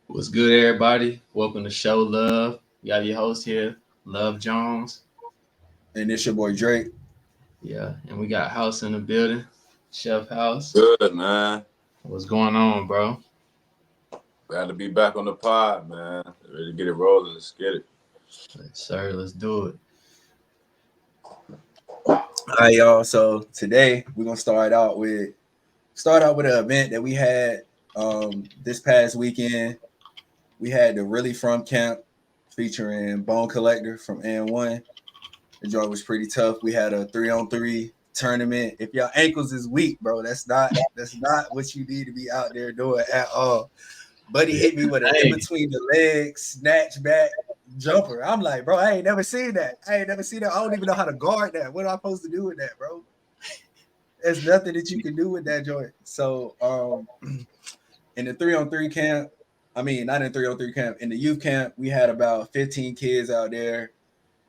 What's good, everybody? Welcome to Show Love. You got your host here, L.U.V.Jones. And it's your boy Drake. Yeah, and we got House in the building, Chef House. Good, man. What's going on, bro? Glad to be back on the pod, man. Ready to get it rolling. Let's get it. Yes, sir, let's do it. All right, y'all. So today we're gonna start out with an event that we had this past weekend. We had the Really From Camp featuring Bone Collector from N1. The joint was pretty tough. We had a 3-on-3 tournament. If your ankles is weak, bro, that's not what you need to be out there doing at all. Buddy hit me with an in between the legs snatch back jumper. I'm like, bro, I ain't never seen that. I don't even know how to guard that. What am I supposed to do with that, bro? There's nothing that you can do with that joint. So in the 3-on-3 camp, I mean, not in 3-on-3 camp, in the youth camp, we had about 15 kids out there.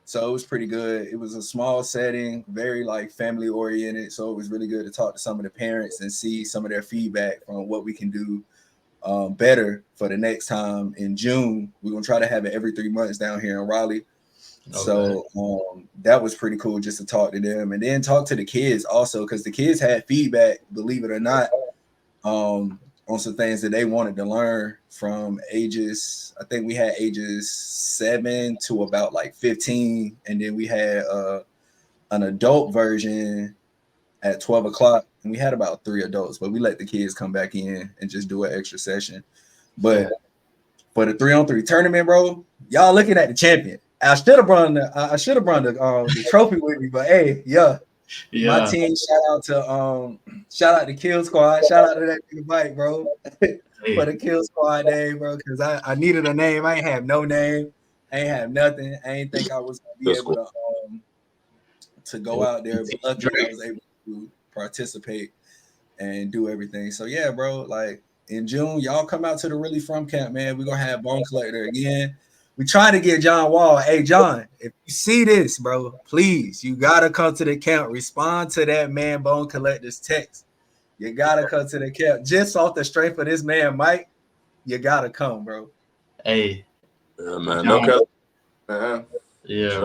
So it was pretty good. It was a small setting, very like family oriented. So it was really good to talk to some of the parents and see some of their feedback from what we can do better for the next time in June. We're gonna try to have it every 3 months down here in Raleigh. Okay. So that was pretty cool just to talk to them and then talk to the kids also, because the kids had feedback, believe it or not, on some things that they wanted to learn from ages. I think we had ages 7 to about like 15, and then we had an adult version at 12 o'clock. And we had about 3 adults, but we let the kids come back in and just do an extra session. But for the 3-on-3 tournament, bro, y'all looking at the champion. I should have brought the trophy with me, but hey, my team. Shout out to Kill Squad. Shout out to that nigga Mike, bro, for the Kill Squad name, bro, because I needed a name. I ain't have no name. I ain't have nothing. I ain't think I was gonna be able to go out there, but luckily I was able to participate and do everything. So yeah, bro, like in June, y'all come out to the Really From Camp, man. We're gonna have Bone Collector again. We trying to get John Wall. Hey, John, if you see this, bro, please, you gotta come to the camp. Respond to that man Bone Collector's text. You gotta come to the camp. Just off the strength of this man, Mike, you gotta come, bro. Hey, yeah, man. John,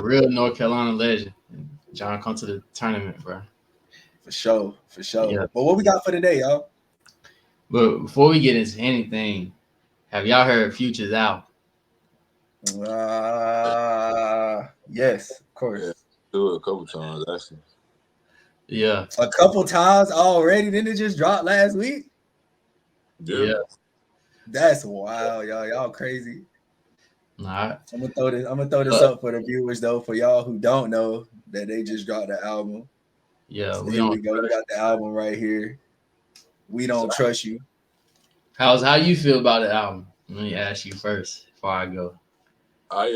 real North Carolina legend. John, come to the tournament, bro. For sure. Yeah. But what we got for today, y'all? But before we get into anything, have y'all heard Future's album? Yes, of course. Yeah, do it a couple times, actually. Yeah. A couple times already. Didn't it just drop last week? Yeah. That's wild, y'all. Y'all crazy. All right. I'm gonna throw this up for the viewers though, for y'all who don't know that they just dropped the album. Yeah, so here we go. We got the album right here. We don't trust you. How you feel about the album? Let me ask you first before I go. I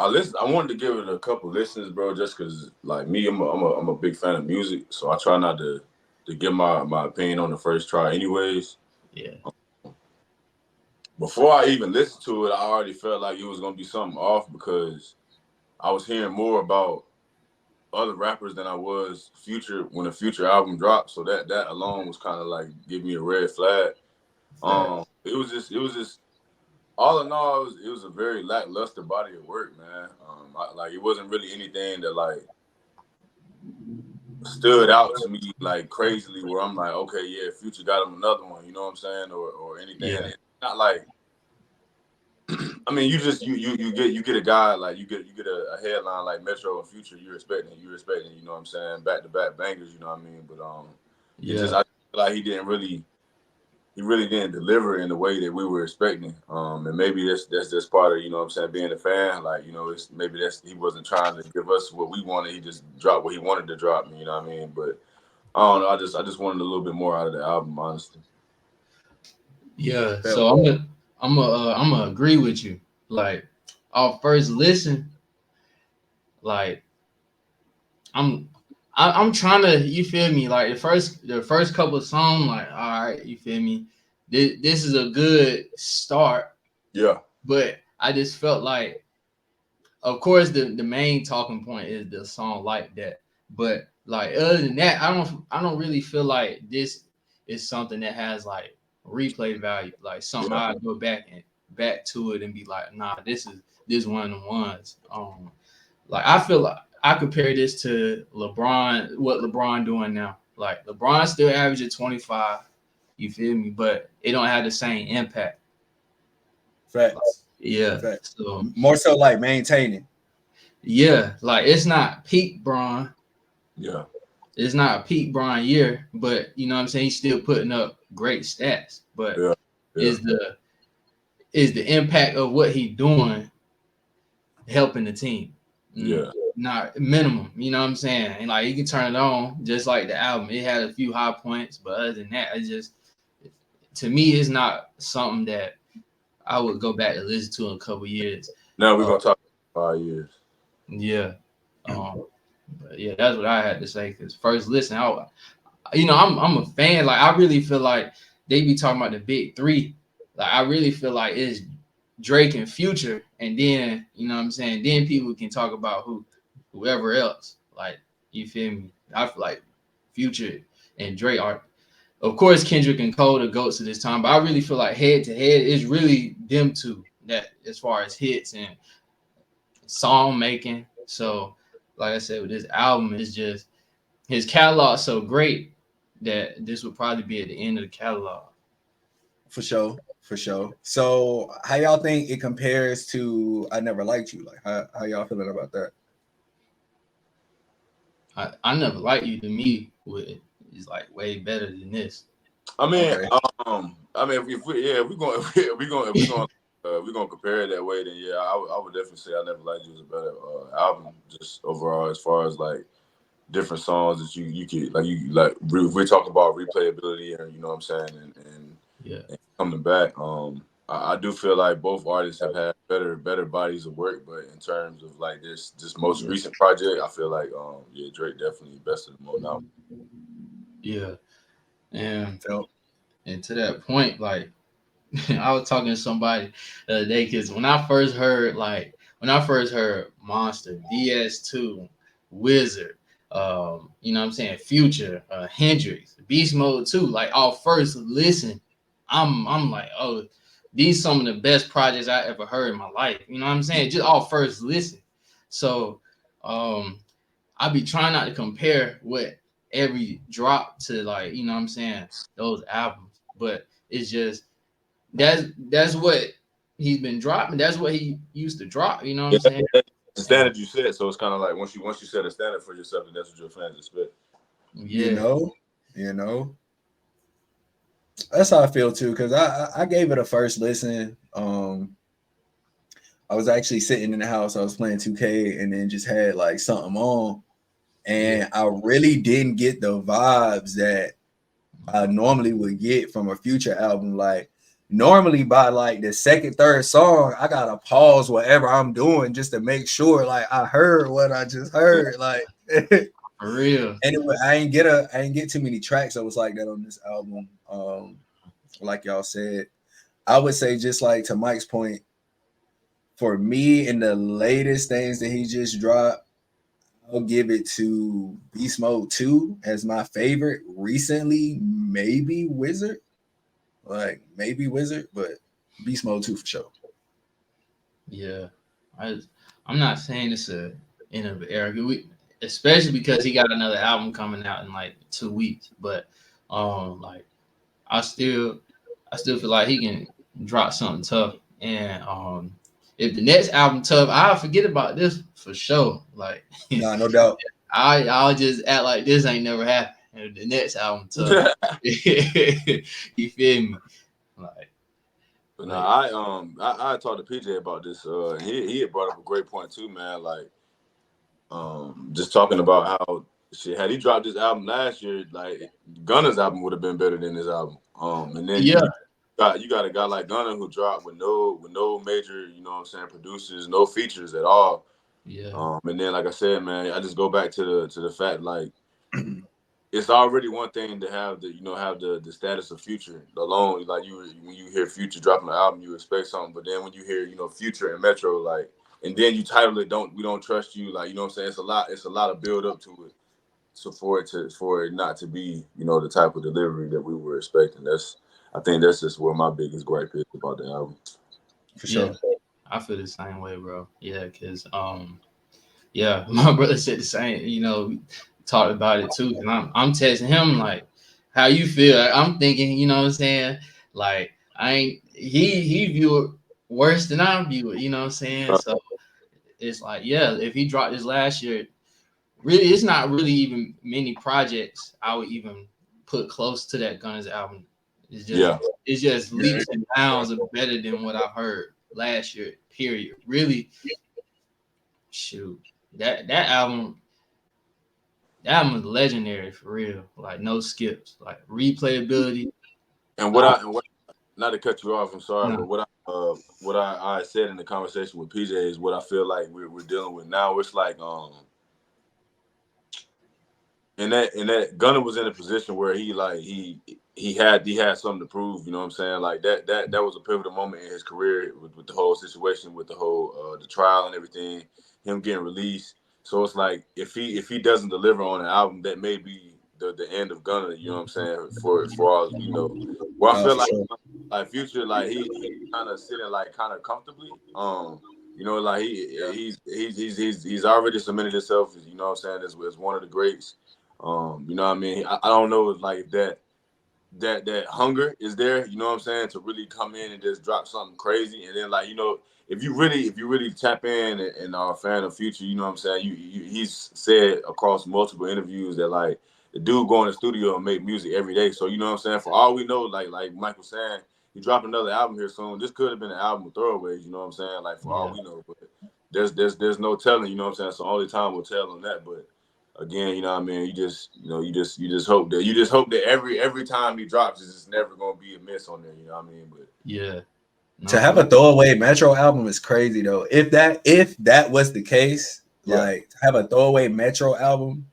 listen. I wanted to give it a couple listens, bro, just because like me, I'm a big fan of music, so I try not to give my opinion on the first try, anyways. Yeah. Before I even listened to it, I already felt like it was gonna be something off because I was hearing more about other rappers than I was Future when the Future album dropped. So that alone was kind of like give me a red flag. It was just all in all, it was a very lackluster body of work, man. It wasn't really anything that like stood out to me like crazily where I'm like, okay, yeah, Future got him another one, you know what I'm saying, or anything. Yeah. It's not like, I mean, you get a guy like you get a headline like Metro and Future, you're expecting, you know what I'm saying, back to back bangers, you know what I mean. But I feel like he really didn't deliver in the way that we were expecting. And maybe that's just part of, you know what I'm saying, being a fan. Like, you know, he wasn't trying to give us what we wanted. He just dropped what he wanted to drop, you know what I mean? But I don't know. I just wanted a little bit more out of the album, honestly. Yeah. So I'm gonna agree with you. Like, our first listen, like I'm trying to, you feel me? Like the first couple of songs, like, all right, you feel me? This is a good start. Yeah. But I just felt like, of course, the main talking point is the song Like That. But like other than that, I don't really feel like this is something that has like replay value, like something I go back to it and be like, nah, this one of the ones. Like I feel like I compare this to LeBron, what LeBron doing now. Like LeBron still averaging 25, you feel me? But it don't have the same impact. Facts. Yeah. Facts. So More so like maintaining. yeah, like it's not peak Bron. Yeah. It's not a peak Bron year, but you know what I'm saying? He's still putting up great stats. But is the impact of what he's doing helping the team? Yeah. Not minimum, you know what I'm saying? And like you can turn it on just like the album. It had a few high points, but other than that, it just to me it's not something that I would go back to listen to in a couple years. Now we're gonna talk about 5 years. Yeah. But yeah, that's what I had to say. Cause first listen, I'm a fan. Like I really feel like they be talking about the big three. Like I really feel like it's Drake and Future, and then you know what I'm saying. Then people can talk about whoever else. Like you feel me? I feel like Future and Drake are, of course, Kendrick and Cole the goats of this time. But I really feel like head to head, it's really them two that as far as hits and song making. So, like I said, with this album, it's just his catalog so great that this would probably be at the end of the catalog. For sure. For sure. So how y'all think it compares to I Never Liked You? Like how y'all feeling about that? I Never Liked You to me is like way better than this. I mean, Okay. If we're gonna compare it that way, then yeah, I would definitely say I Never Liked You is a better album, just overall as far as like different songs that you could we talk about replayability and you know what I'm saying and coming back. I do feel like both artists have had better bodies of work, but in terms of like this most recent project, I feel like Drake definitely best of the most now. Yeah, and to that point, like I was talking to somebody the other day because when I first heard Monster, DS2, Wizard, you know what I'm saying, Future, Hendrix, Beast Mode 2, like all first listen, I'm like, oh, these some of the best projects I ever heard in my life. You know what I'm saying? Just all first listen. So I be trying not to compare what every drop to like, you know what I'm saying, those albums, but it's just that's what he's been dropping. That's what he used to drop. You know what I'm saying? That's the standard you set. So it's kind of like once you set a standard for yourself, then that's what your fans expect. Yeah. You know. That's how I feel too, because I gave it a first listen. I was actually sitting in the house. I was playing 2K and then just had like something on. And I really didn't get the vibes that I normally would get from a Future album. Like normally by like the second, third song, I gotta pause whatever I'm doing just to make sure like I heard what I just heard. Like for real. Anyway, I ain't get too many tracks that was like that on this album. Like y'all said, I would say just like to Mike's point, for me in the latest things that he just dropped, I'll give it to Beast Mode 2 as my favorite recently. Maybe Wizard, but Beast Mode 2 for sure. Yeah, I'm not saying it's a end of the era, especially because he got another album coming out in like 2 weeks. But like I still feel like he can drop something tough. And if the next album tough, I'll forget about this for sure. Like Nah, no doubt. I'll just act like this ain't never happened. If the next album tough, you feel me? Like, but no, I talked to PJ about this. He had brought up a great point too, man. Like, just talking about how shit had he dropped this album last year, like Gunna's album would have been better than this album. And then you got a guy like Gunna who dropped with no major, you know what I'm saying, producers, no features at all. Yeah. And then like I said, man, I just go back to the fact like it's already one thing to have the status of Future alone. Like when you hear Future dropping an album, you expect something. But then when you hear Future and Metro, like, and then you title it "We Don't Trust You," like, you know what I'm saying? It's a lot of build up to it. So for it not to be the type of delivery that we were expecting, I think that's just where my biggest gripe is about the album. For sure. I feel the same way, bro. Yeah, because yeah, my brother said the same. Talked about it too. And I'm texting him like, how you feel? I'm thinking, you know what I'm saying? Like I ain't he view it worse than I view it. You know what I'm saying? So it's like, yeah, if he dropped this last year, really, it's not really even many projects I would even put close to that Guns album. It's just leaps and bounds of better than what I've heard last year. Period. Really, shoot, that album. That album is legendary for real. Like no skips, like replayability. And what not to cut you off, I'm sorry, but what I said in the conversation with PJ is what I feel like we're dealing with now. It's like and that Gunna was in a position where he had something to prove, you know what I'm saying? Like that was a pivotal moment in his career with the whole situation, with the whole the trial and everything, him getting released. So it's like if he doesn't deliver on an album, that may be the end of Gunna, you know what I'm saying? For all we know. Well, I feel like Future, like he kind of sitting like kind of comfortably. Like he's already cemented himself, you know what I'm saying, as one of the greats. You know what I mean? I don't know if like that hunger is there, you know what I'm saying, to really come in and just drop something crazy. And then like, if you really tap in and are a fan of Future, you know what I'm saying, he's said across multiple interviews that like the dude go in the studio and make music every day. So you know what I'm saying, for all we know, like Michael saying, he dropped another album here soon. This could have been an album of throwaways, you know what I'm saying, like for all we know. But there's no telling, you know what I'm saying. So only time will tell on that. But again, you know what I mean, you just hope that every time he drops, it's just never gonna be a miss on there, you know what I mean? But yeah. To have a throwaway Metro album is crazy though. If that was the case, like to have a throwaway Metro album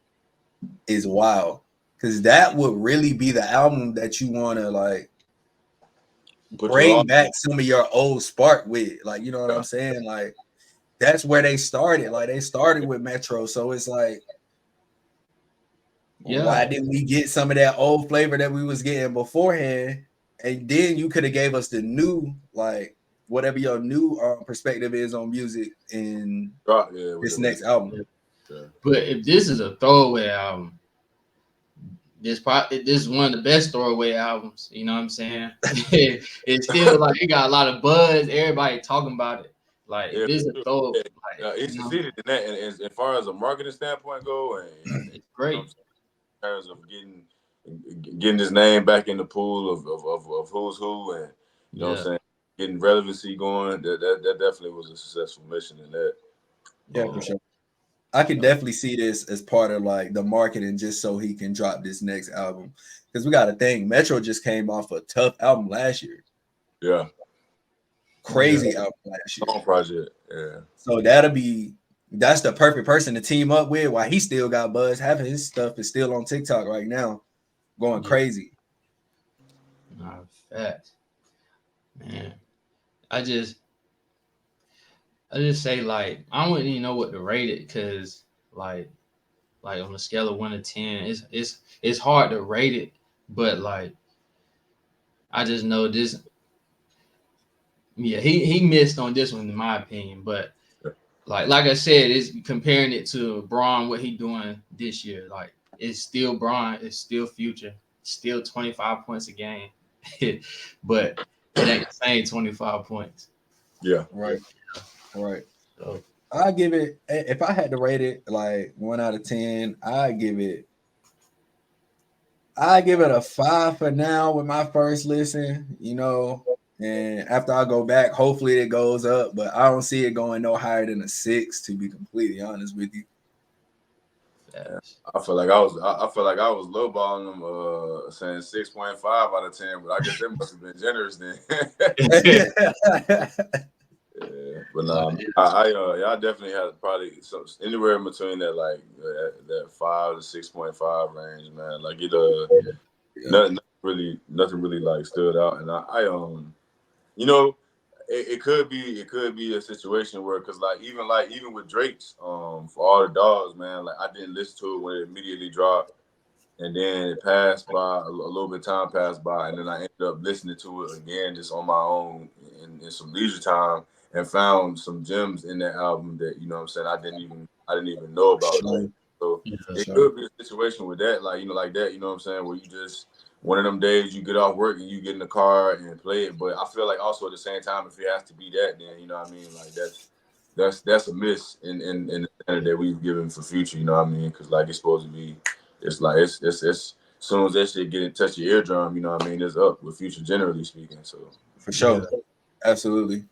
is wild. Because that would really be the album that you want to like bring back some of your old spark with. Like, you know what I'm saying? Like that's where they started. Like they started with Metro. So it's like, why didn't we get some of that old flavor that we was getting beforehand? And then you could have gave us the new, like whatever your new perspective is on music in this next album. Yeah. But if this is a throwaway album, this is one of the best throwaway albums. You know what I'm saying? It's still like it got a lot of buzz. Everybody talking about it. Like if this is a throwaway, it's succeeded in that. And as far as a marketing standpoint go, and it's great. In terms of getting his name back in the pool of who's who, and you know what I'm saying, getting relevancy going, that definitely was a successful mission in that. Yeah, for sure. I can definitely see this as part of like the marketing, just so he can drop this next album. Because we got to think, Metro just came off a tough album last year. Yeah, crazy album last year. Long project. Yeah. So that's the perfect person to team up with. While he still got buzz, having his stuff is still on TikTok right now, going crazy. Nah, facts, man. I just say like I wouldn't even know what to rate it because like on a scale of 1 to 10, it's hard to rate it, but like I just know this. Yeah, he missed on this one in my opinion, but like I said, it's comparing it to Braun, what he doing this year. Like it's still Braun, it's still Future, still 25 points a game, but it ain't the same 25 points. Yeah, right. So I give it, if I had to rate it like 1 out of 10, I give it a 5 for now with my first listen, and after I go back, hopefully it goes up, but I don't see it going no higher than a 6, to be completely honest with you. I feel like I was lowballing them, saying 6.5 out of 10, but I guess that must have been generous then. Yeah, but I definitely had probably anywhere in between that that 5 to 6.5 range, man. Like nothing really like stood out, and it could be a situation where, because even with Drake's for all the dogs, man, like I didn't listen to it when it immediately dropped, And then it passed by, a little bit of time passed by, and then I ended up listening to it again just on my own in some leisure time, and found some gems in that album that, you know what I'm saying, I didn't even know about. Sure. So Yeah, it sure. could be a situation with that, like, you know, like that, you know what I'm saying, where you just, one of them days you get off work and you get in the car and play it. But I feel like also at the same time, if it has to be that, then, you know what I mean, like that's a miss in the standard that we've given for Future, you know what I mean? Because like it's supposed to be, it's like it's as soon as that shit get in touch your eardrum, you know what I mean, it's up with Future generally speaking. So For sure. Absolutely.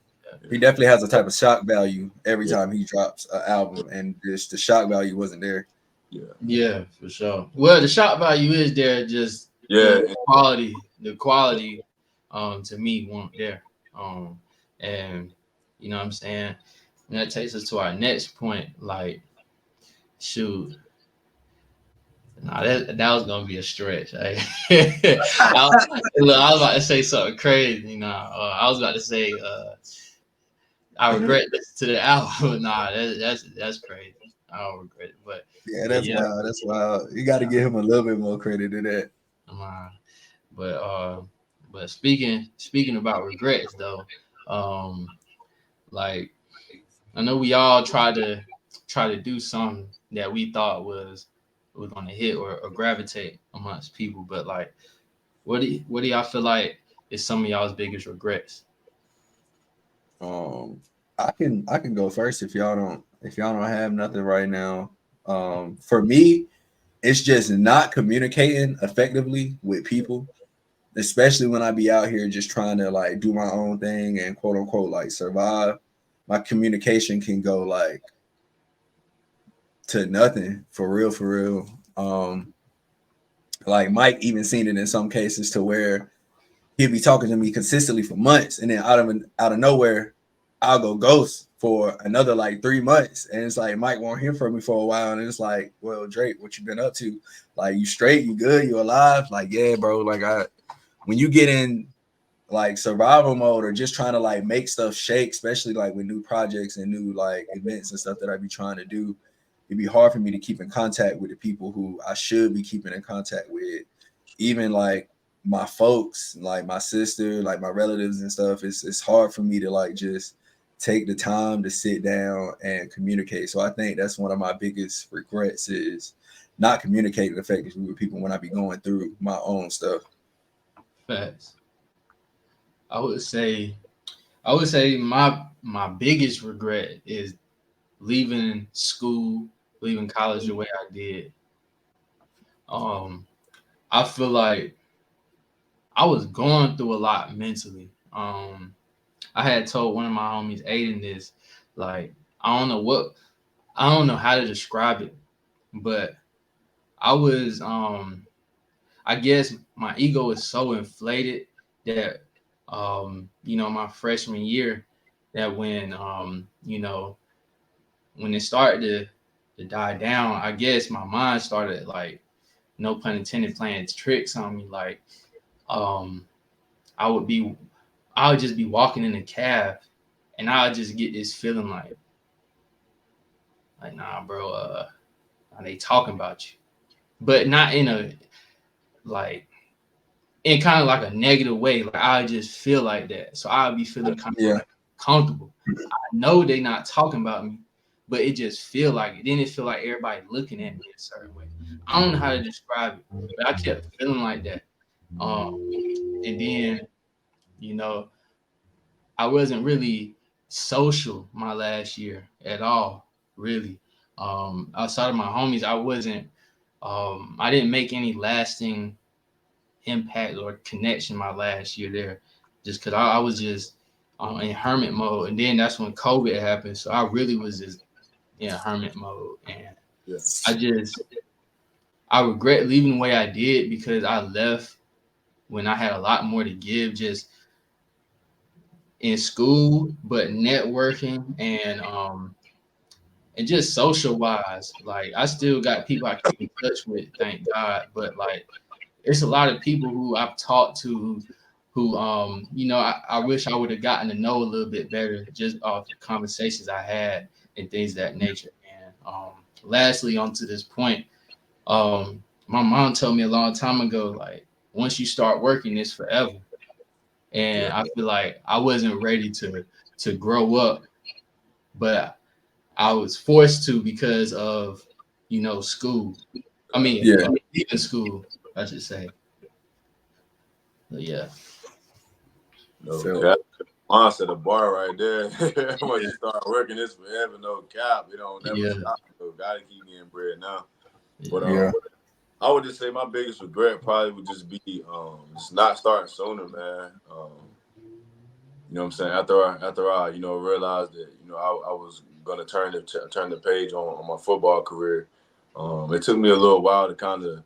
He definitely has a type of shock value every time he drops an album, and just the shock value wasn't there. Yeah, for sure. Well, the shock value is there, just yeah, the quality, to me, won't there. And you know what I'm saying? And that takes us to our next point. Like, shoot, nah, that was gonna be a stretch. Look, I was about to say something crazy. I was about to say, I regret this to the album. Nah, that's crazy. I don't regret it, Yeah, but that's yeah. wild. That's wild. You got to give him a little bit more credit to that. Uh, but speaking about regrets though, um, like I know we all try to do something that we thought was gonna hit or gravitate amongst people, but like, what do y'all feel like is some of y'all's biggest regrets? Um, I can go first if y'all don't have nothing right now. For me, it's just not communicating effectively with people, especially when I be out here just trying to like do my own thing and quote unquote like survive. My communication can go like to nothing for real, for real. Like Mike even seen it in some cases to where he'd be talking to me consistently for months, and then out of nowhere, I'll go ghost for another like 3 months, and it's like Mike won't hear from me for a while, and it's like, well, Drake, what you been up to? Like, you straight? You good? You alive? Like, yeah, bro. Like, when you get in like survival mode or just trying to like make stuff shake, especially like with new projects and new like events and stuff that I be trying to do, it'd be hard for me to keep in contact with the people who I should be keeping in contact with. Even like my folks, like my sister, like my relatives and stuff. It's hard for me to like just take the time to sit down and communicate. So I think that's one of my biggest regrets is not communicating effectively with people when I be going through my own stuff. Facts. I would say my biggest regret is leaving school, leaving college the way I did. Um, I feel like I was going through a lot mentally. I had told one of my homies, Aiden, this, like, I don't know how to describe it, but I was, I guess my ego is so inflated that, my freshman year, that when it started to die down, I guess my mind started, like, no pun intended, playing tricks on me. Like, um, I would be, I would just be walking in the cab, and I would just get this feeling like, nah, bro, they talking about you, but not in a, like, in kind of like a negative way. Like, I just feel like that, so I'd be feeling kind of Yeah. like comfortable. I know they not talking about me, but it just feel like it. Then it feel like everybody looking at me a certain way. I don't know how to describe it, but I kept feeling like that. And then, you know, I wasn't really social my last year at all, really. Outside of my homies, I didn't make any lasting impact or connection my last year there, just because I was just in hermit mode. And then that's when COVID happened. So I really was just in hermit mode. And yeah, I just, I regret leaving the way I did because I left when I had a lot more to give, just in school, but networking and just social wise. Like, I still got people I keep in touch with, thank God. But like, it's a lot of people who I've talked to who I wish I would have gotten to know a little bit better just off the conversations I had and things of that nature. And lastly, on to this point, um, my mom told me a long time ago, like once you start working, it's forever. And I feel like I wasn't ready to grow up, but I was forced to because of school. I mean, even school, I should say. But yeah. No cap. Mom set a bar right there. Once you start working, it's forever. No cap. It don't never stop. So gotta keep getting bread now. But I would just say my biggest regret probably would just be just not starting sooner, man. You know what I'm saying? After I realized that I was gonna turn the page on my football career. It took me a little while to kind of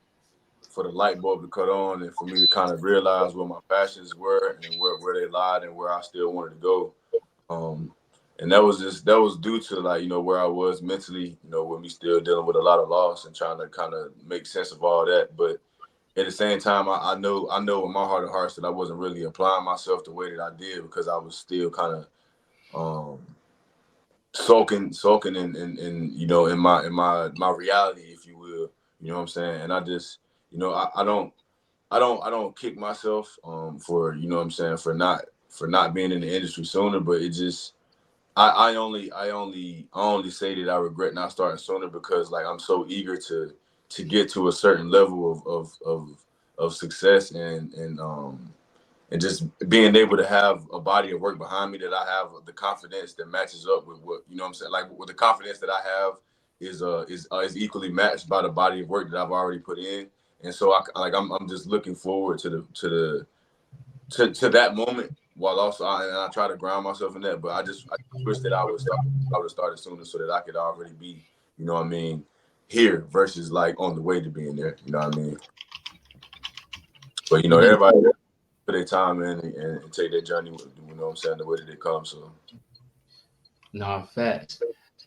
for the light bulb to cut on and for me to kind of realize what my passions were and where they lied and where I still wanted to go. And that was due to like where I was mentally, with me still dealing with a lot of loss and trying to kind of make sense of all that. But at the same time, I know in my heart of hearts that I wasn't really applying myself the way that I did because I was still kind of sulking in my reality, if you will. You know what I'm saying? And I just I don't kick myself for what I'm saying for not being in the industry sooner, but it just I only say that I regret not starting sooner because like I'm so eager to get to a certain level of success and just being able to have a body of work behind me that I have the confidence that matches up with what what I'm saying, like with the confidence that I have is equally matched by the body of work that I've already put in, and so I'm just looking forward to that moment while also I try to ground myself in that, but I wish that I would have started sooner so that I could already be what I mean here versus like on the way to being there, you know what I mean. But everybody put their time in and take their journey, what I'm saying, the way that it comes. So, No, facts.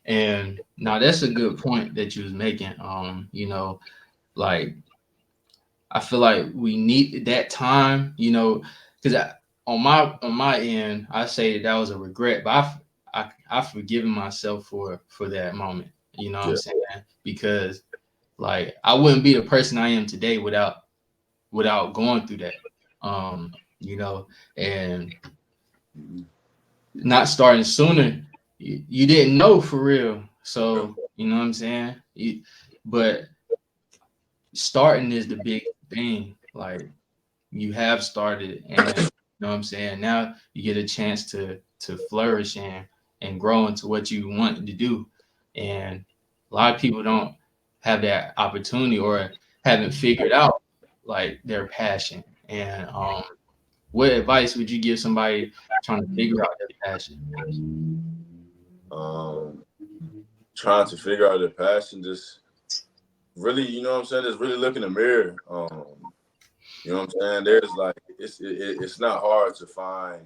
And now that's a good point that you was making. Like I feel like we need that time, because on my end, I say that was a regret, but I've forgiven myself for that moment. You know what I'm saying? Because like I wouldn't be the person I am today without going through that. And not starting sooner, you didn't know for real. So you know what I'm saying? But starting is the big thing. Like you have started, and you know what I'm saying? Now you get a chance to flourish and grow into what you want to do. And a lot of people don't have that opportunity or haven't figured out like their passion. And what advice would you give somebody trying to figure out their passion? Trying to figure out their passion, just really, you know what I'm saying, just really look in the mirror. You know what I'm saying? There's like it's not hard to find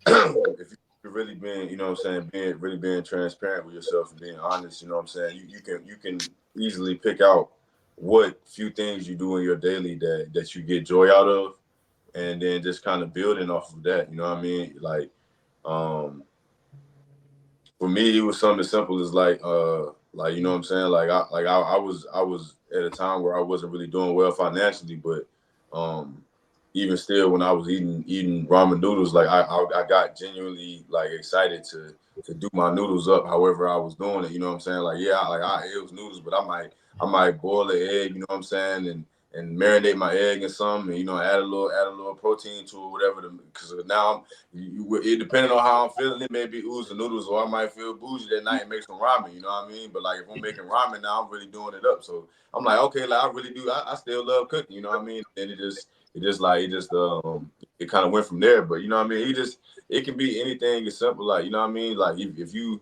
if you're really being, you know what I'm saying, being transparent with yourself and being honest, you know what I'm saying? You can easily pick out what few things you do in your daily that you get joy out of, and then just kind of building off of that, you know what I mean? Like for me it was something as simple as like you know what I'm saying, I was at a time where I wasn't really doing well financially, but even still when I was eating ramen noodles, like I got genuinely like excited to do my noodles up however I was doing it, you know what I'm saying, like it was noodles, but I might boil an egg, you know what I'm saying, and marinate my egg in some, and add a little protein to it, whatever. Because now it depending on how I'm feeling, it may be oozing noodles, or I might feel bougie that night and make some ramen. You know what I mean? But like if I'm making ramen now, I'm really doing it up. So I'm like, okay, like I really do. I still love cooking. You know what I mean? And it kind of went from there. But you know what I mean? It can be anything as simple like, you know what I mean? Like if you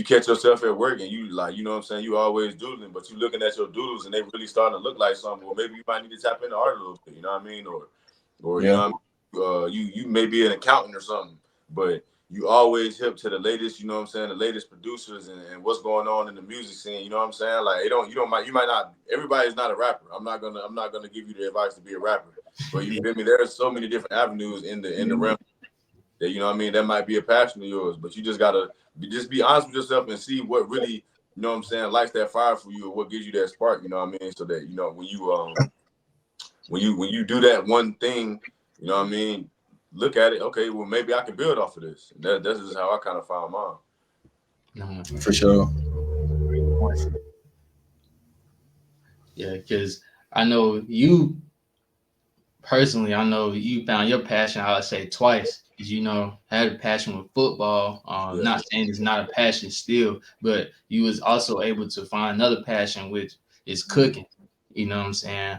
catch yourself at work and you like, you know what I'm saying, you always doodling, but you looking at your doodles and they really starting to look like something. Well, maybe you might need to tap into art a little bit, you know what I mean? Or you know what I mean? You may be an accountant or something, but you always hip to the latest, you know what I'm saying, the latest producers and what's going on in the music scene, you know what I'm saying? Like you might not, everybody's not a rapper. I'm not gonna give you the advice to be a rapper. But you feel me? There are so many different avenues in the realm that, you know what I mean, that might be a passion of yours, but you just gotta just be honest with yourself and see what really you know what I'm saying, lights that fire for you, or what gives you that spark, you know what I mean? So that, you know, when you do that one thing, you know what I mean, look at it, okay, well, maybe I can build off of this. And that's just how I kind of found mine. For sure. Yeah, because I know you personally, I know you found your passion, I would say twice, because you know, had a passion with football. Not saying it's not a passion still, but you was also able to find another passion, which is cooking. You know what I'm saying?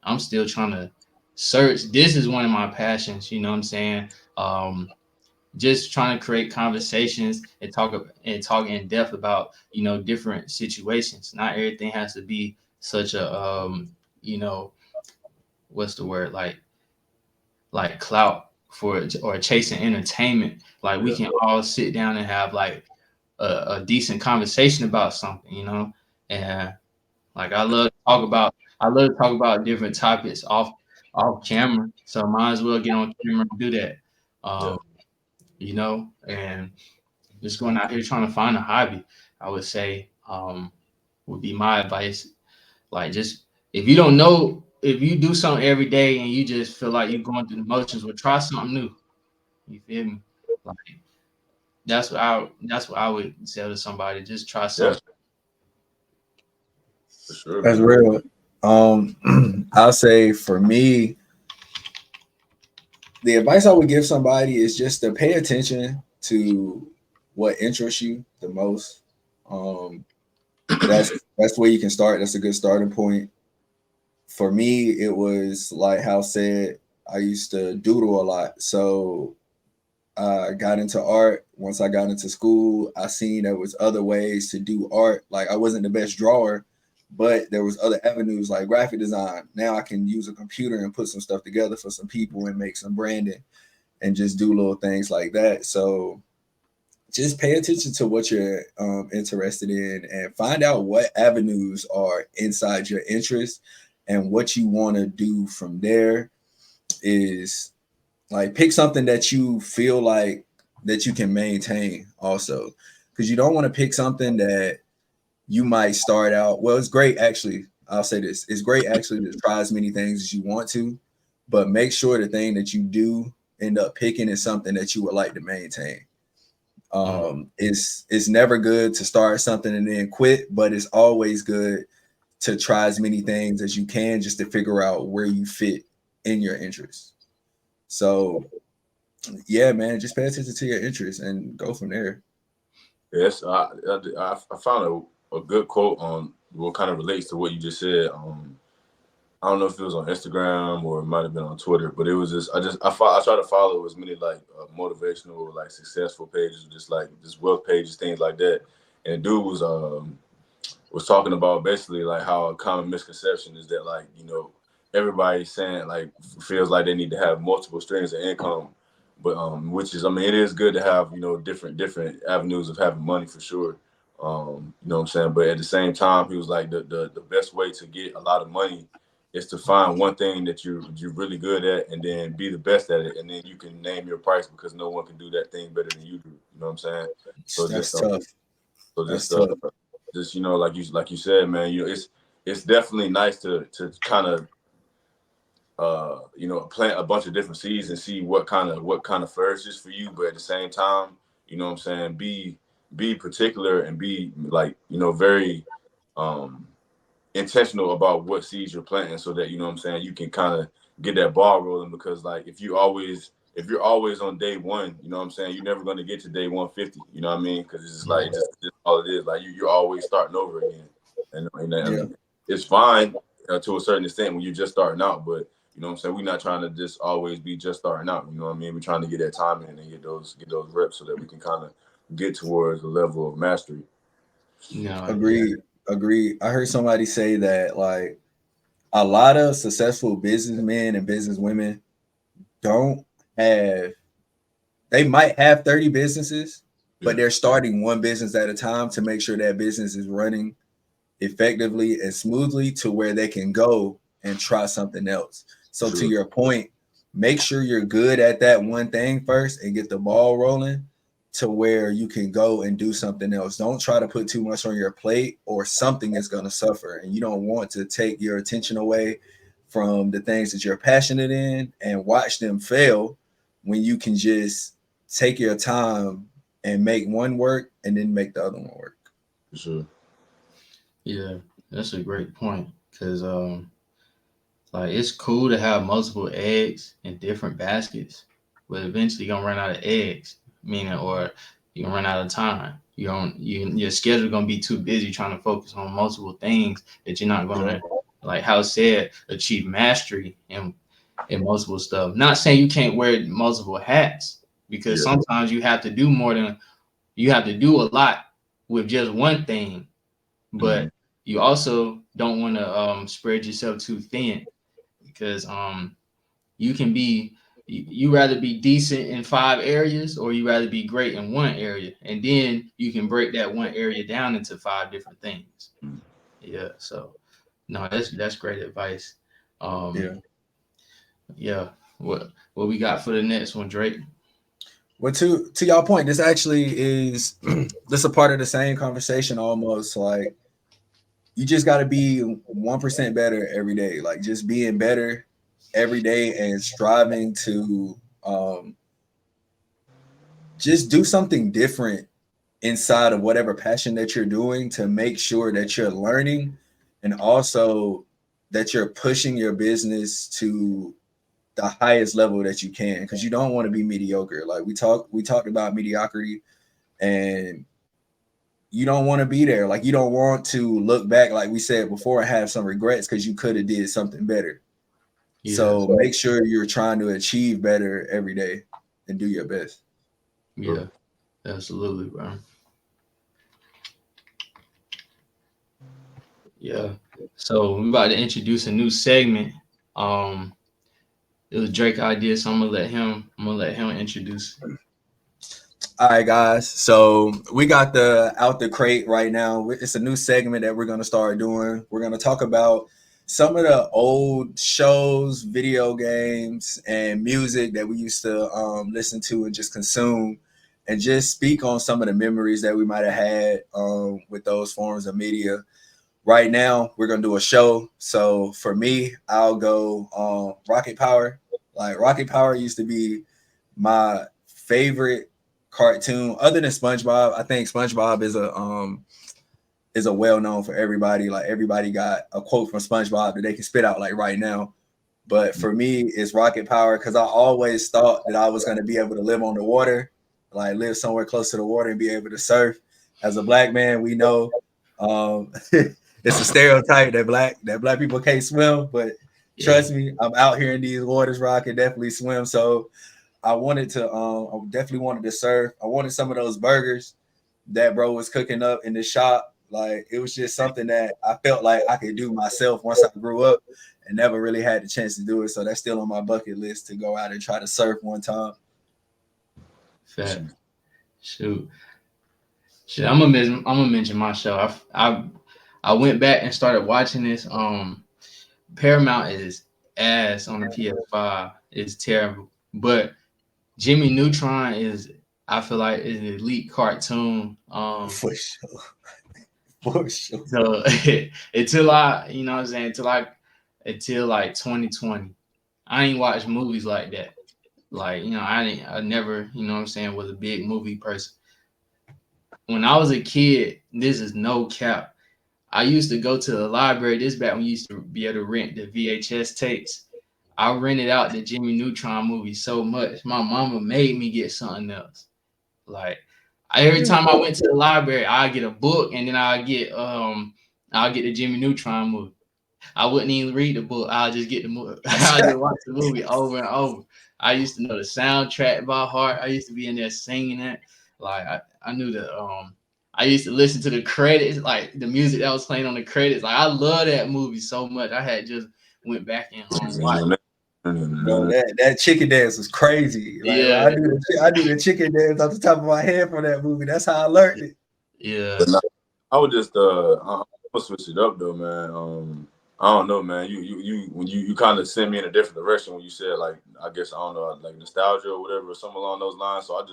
I'm still trying to search. This is one of my passions, you know what I'm saying? Just trying to create conversations and talk in depth about, you know, different situations. Not everything has to be such a you know, what's the word, like clout for or chasing entertainment. Like we can all sit down and have like a decent conversation about something, you know. And like I love to talk about different topics off camera. So might as well get on camera and do that. Um, you know, and just going out here trying to find a hobby, I would say, would be my advice. Like just if you don't know, if you do something every day and you just feel like you're going through the motions, well, try something new. You feel me? Like that's what I would tell to somebody. Just try something. For sure. That's real. I'll say for me, the advice I would give somebody is just to pay attention to what interests you the most. Um, that's where you can start. That's a good starting point. For me, it was like Hal said, I used to doodle a lot. So I got into art. Once I got into school, I seen there was other ways to do art. Like I wasn't the best drawer, but there was other avenues like graphic design. Now I can use a computer and put some stuff together for some people and make some branding and just do little things like that. So just pay attention to what you're interested in and find out what avenues are inside your interest, and what you want to do from there is like pick something that you feel like that you can maintain also, because you don't want to pick something that you might start out, well, it's great actually, I'll say this, it's great actually to try as many things as you want to, but make sure the thing that you do end up picking is something that you would like to maintain. It's never good to start something and then quit, but it's always good to try as many things as you can just to figure out where you fit in your interests. So yeah, man, just pay attention to your interests and go from there. Yes, I found a good quote on what kind of relates to what you just said. I don't know if it was on Instagram or it might have been on Twitter, but it was just I try to follow as many like motivational, like successful pages, just like just wealth pages, things like that. And dude was talking about basically like how a common misconception is that, like, you know, everybody's saying like feels like they need to have multiple streams of income, but which is, I mean, it is good to have, you know, different avenues of having money for sure. You know what I'm saying? But at the same time, he was like the best way to get a lot of money is to find one thing that you're really good at and then be the best at it, and then you can name your price because no one can do that thing better than you do. You know what I'm saying? So That's just tough. so That's just tough. just, you know, like you said, man, you know, it's definitely nice to kind of you know, plant a bunch of different seeds and see what kind of flourishes for you, but at the same time, you know what I'm saying, be particular and be like, you know, very um intentional about what seeds you're planting, so that, you know what I'm saying, you can kind of get that ball rolling. Because like if you're always on day one, you know what I'm saying, you're never going to get to day 150, you know what I mean? Because it's just like just all it is, like you're always starting over again. Yeah. And it's fine to a certain extent when you're just starting out, but you know what I'm saying, we're not trying to just always be just starting out, you know what I mean? We're trying to get that time in and get those reps so that we can kind of get towards the level of mastery. No, yeah. Agreed. I heard somebody say that like a lot of successful businessmen and businesswomen don't have, they might have 30 businesses, but they're starting one business at a time to make sure that business is running effectively and smoothly to where they can go and try something else. So to your point, make sure you're good at that one thing first and get the ball rolling to where you can go and do something else. Don't try to put too much on your plate or something is going to suffer. And you don't want to take your attention away from the things that you're passionate in and watch them fail when you can just take your time and make one work and then make the other one work. For sure. Yeah, that's a great point because like it's cool to have multiple eggs in different baskets, but eventually you're gonna run out of eggs, meaning or you're gonna run out of time. You don't your schedule gonna be too busy trying to focus on multiple things that you're not gonna like how said achieve mastery in multiple stuff. Not saying you can't wear multiple hats because sometimes you have to do more than you have to do a lot with just one thing, but you also don't want to spread yourself too thin because you can be you rather be decent in 5 areas or you rather be great in one area, and then you can break that one area down into 5 different things. Yeah, so no, that's great advice. Yeah, what we got for the next one, Drake? Well, to y'all point, this actually is this a part of the same conversation almost. Like you just got to be 1% better every day. Like just being better every day and striving to just do something different inside of whatever passion that you're doing to make sure that you're learning and also that you're pushing your business to the highest level that you can, because you don't want to be mediocre. Like we talked about mediocrity, and you don't want to be there. Like you don't want to look back, like we said before, and have some regrets because you could have did something better. So make sure you're trying to achieve better every day and do your best. Yeah, absolutely, bro. Yeah. So we're about to introduce a new segment. It was Drake idea, so I'm gonna let him introduce. All right, guys. So we got the out the crate right now. It's a new segment that we're gonna start doing. We're gonna talk about some of the old shows, video games, and music that we used to listen to and just consume, and just speak on some of the memories that we might have had with those forms of media. Right now, we're gonna do a show. So for me, I'll go Rocket Power. Like Rocket Power used to be my favorite cartoon, other than SpongeBob. I think SpongeBob is a well known for everybody. Like everybody got a quote from SpongeBob that they can spit out like right now. But for me, it's Rocket Power because I always thought that I was gonna be able to live on the water, like live somewhere close to the water and be able to surf. As a black man, we know it's a stereotype that black people can't swim, but trust me, I'm out here in these waters where I can definitely swim. So I definitely wanted to surf. I wanted some of those burgers that bro was cooking up in the shop. Like it was just something that I felt like I could do myself once I grew up and never really had the chance to do it. So that's still on my bucket list to go out and try to surf one time. Fact. Shoot. I'm gonna mention my show. I went back and started watching this. Paramount is ass on the PS5. It's terrible. But Jimmy Neutron I feel like is an elite cartoon. For sure. For sure. So until I, you know what I'm saying, until like 2020, I ain't watched movies like that. Like, you know, I never, you know what I'm saying, was a big movie person. When I was a kid, this is no cap. I used to go to the library. This back when you used to be able to rent the VHS tapes. I rented out the Jimmy Neutron movie so much. My mama made me get something else. Like every time I went to the library, I get a book and then I'll get the Jimmy Neutron movie. I wouldn't even read the book. I'll just get the movie. I'll just watch the movie over and over. I used to know the soundtrack by heart. I used to be in there singing it. Like I knew I used to listen to the credits, like the music that was playing on the credits. Like I love that movie so much. I had just went back and watched. Bro, that chicken dance was crazy. Like Yeah, I do the chicken dance off the top of my head from that movie. That's how I learned it. Yeah. I would just I'm gonna switch it up though, man. I don't know, man. You kind of sent me in a different direction when you said like I guess I don't know like nostalgia or whatever or something along those lines. So I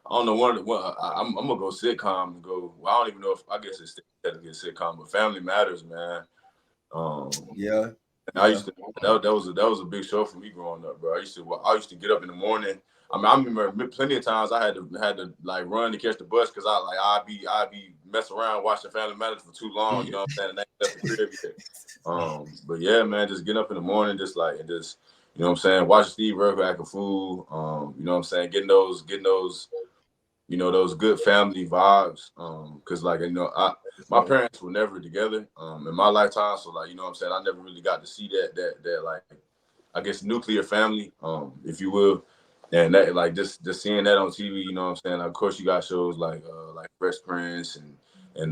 I don't know I'm gonna go sitcom and go. Well, I don't even know if I guess it's technically a sitcom, but Family Matters, man. Yeah. I used to that was a big show for me growing up, bro. I used to get up in the morning. I mean, I remember plenty of times I had to like run to catch the bus because I'd be messing around watching Family Matters for too long. You know what I'm saying? And I ain't left the crib yet. But yeah, man, just getting up in the morning, just like and just you know what I'm saying, watching Steve Urkel act a fool. You know what I'm saying, getting those you know, those good family vibes. Cause like, you know, my parents were never together in my lifetime. So like, you know what I'm saying? I never really got to see that like, I guess nuclear family, if you will. And that like just seeing that on TV, you know what I'm saying? Like, of course you got shows like Fresh Prince and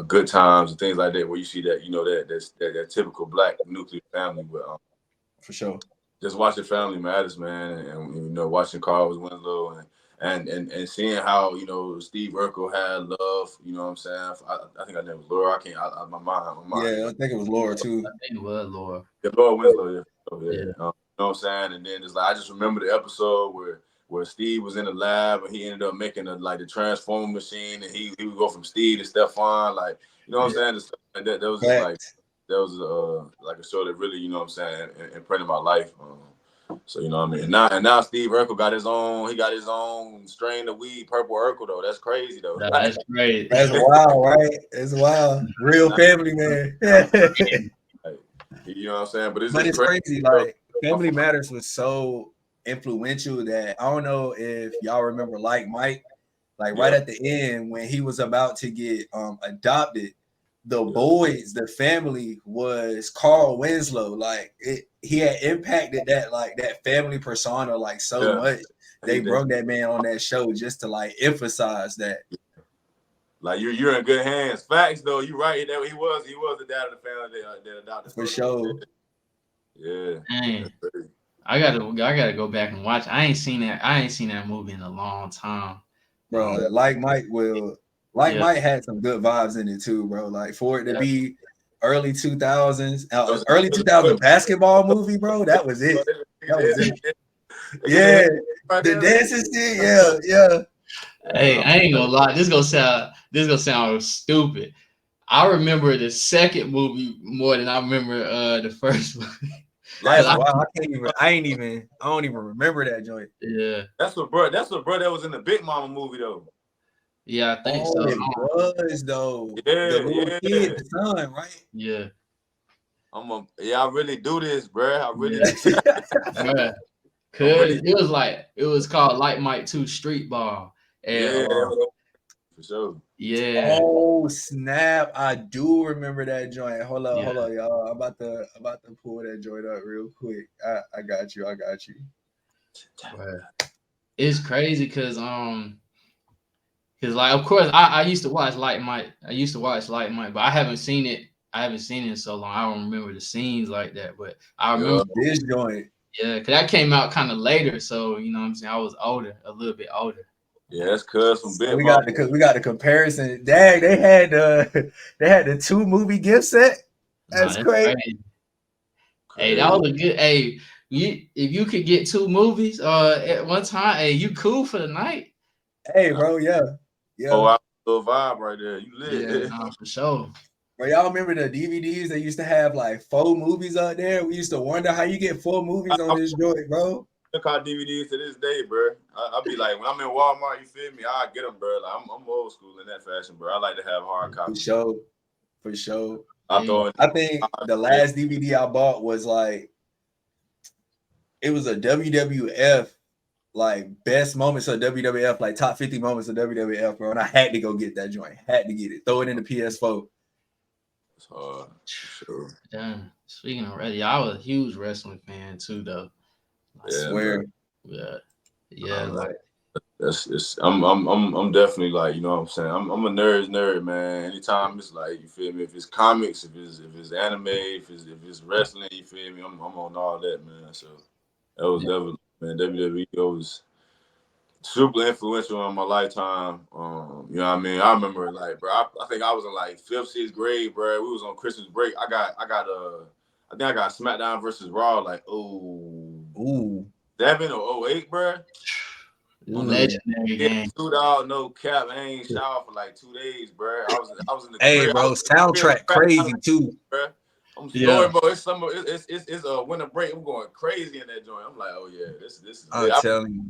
Good Times and things like that, where you see that, you know, that typical black nuclear family. But for sure. Just watching Family Matters, man, and you know, watching Carl Winslow and seeing how, you know, Steve Urkel had love, you know what I'm saying? I think her name was Laura. I can't. My mind. Yeah, I think it was Laura too. I think it was Laura. Yeah, Laura Winslow. Yeah. Oh, yeah. Yeah. You know what I'm saying? And then it's like I just remember the episode where Steve was in the lab and he ended up making the transformer machine, and he would go from Steve to Stefan, like, you know what I'm saying? And that was just like that was like a show that really, you know what I'm saying, imprinted my life. So you know what I mean. And now Steve Urkel got his own strain of weed, Purple Urkel though. That's crazy though. That's great. That's wild, right? It's wild. Real family man. You know what I'm saying? But it's crazy. Like Family Matters was so influential that I don't know if y'all remember Like Mike. Like right at the end when he was about to get adopted, the boys, the family was Carl Winslow. Like he had impacted that family persona like so much. They brought that man on that show just to like emphasize that. Like you're in good hands. Facts though, you right. That he was the dad of the family that adopted. For sure. Yeah. Dang. I gotta go back and watch. I ain't seen that movie in a long time. Bro, Like Mike Mike had some good vibes in it too, bro. Like for it to be early 2000s, early 2000 basketball movie, bro. That was it. That was it. Yeah, the dancing shit. Yeah. Hey, I ain't gonna lie. This gonna sound stupid. I remember the second movie more than I remember the first one. That's wild. I don't even remember that joint. Yeah. That's what bro that was in the Big Mama movie though. Yeah, I think so. It was though. Yeah, the little kid, the son, right? Yeah. I really do this, bro. I really do. Cause it was called Like Mike 2 Street Ball. And, for sure. Yeah. Oh snap! I do remember that joint. Hold on, y'all. I'm about to pull that joint up real quick. I got you. It's crazy because like of course I used to watch Like Mike. But I haven't seen it. In so long. I don't remember the scenes like that. But I remember this joint. Yeah, because that came out kind of later. So you know what I'm saying, I was a little bit older. Yeah, that's cuz some big. We got the comparison. Dang, they had the 2 movie gift set. That's crazy. Hey, that was a good. Hey, if you could get 2 movies at one time, hey, you cool for the night. Hey, bro, yeah. Oh, I little vibe right there. You lit. Yeah, no, for sure. Bro, y'all remember the DVDs that used to have like 4 movies out there? We used to wonder how you get 4 movies on this joint, bro. I call DVDs to this day, bro. I'll be like, when I'm in Walmart, you feel me? I get them, bro. Like, I'm old school in that fashion, bro. I like to have hard copies. For sure. I think the last DVD I bought was like, it was a WWF, like best moments of WWF, like top 50 moments of WWF, bro. And I had to go get that joint. Had to get it. Throw it in the PS4. It's hard. Sure. Damn. Speaking of wrestling, I was a huge wrestling fan too, though. I swear. Yeah. Like I'm definitely like, you know what I'm saying. I'm a nerd, man. Anytime it's like, you feel me, if it's comics, if it's anime, if it's wrestling, you feel me, I'm on all that, man. So that was definitely, man, WWE was super influential on my lifetime. You know what I mean? I remember like, bro, I think I was in like 5th, 6th grade, bro. We was on Christmas break. I think I got SmackDown versus Raw, like 07 or 08, bro. Legendary game. Shootout, no cap. I ain't showered for like 2 days, bro. I was in the Hey, crib. bro, soundtrack crazy too. Bro. I'm sorry, bro. It's summer. It's a winter break. I'm going crazy in that joint. I'm like, oh yeah, this is. I'm telling you,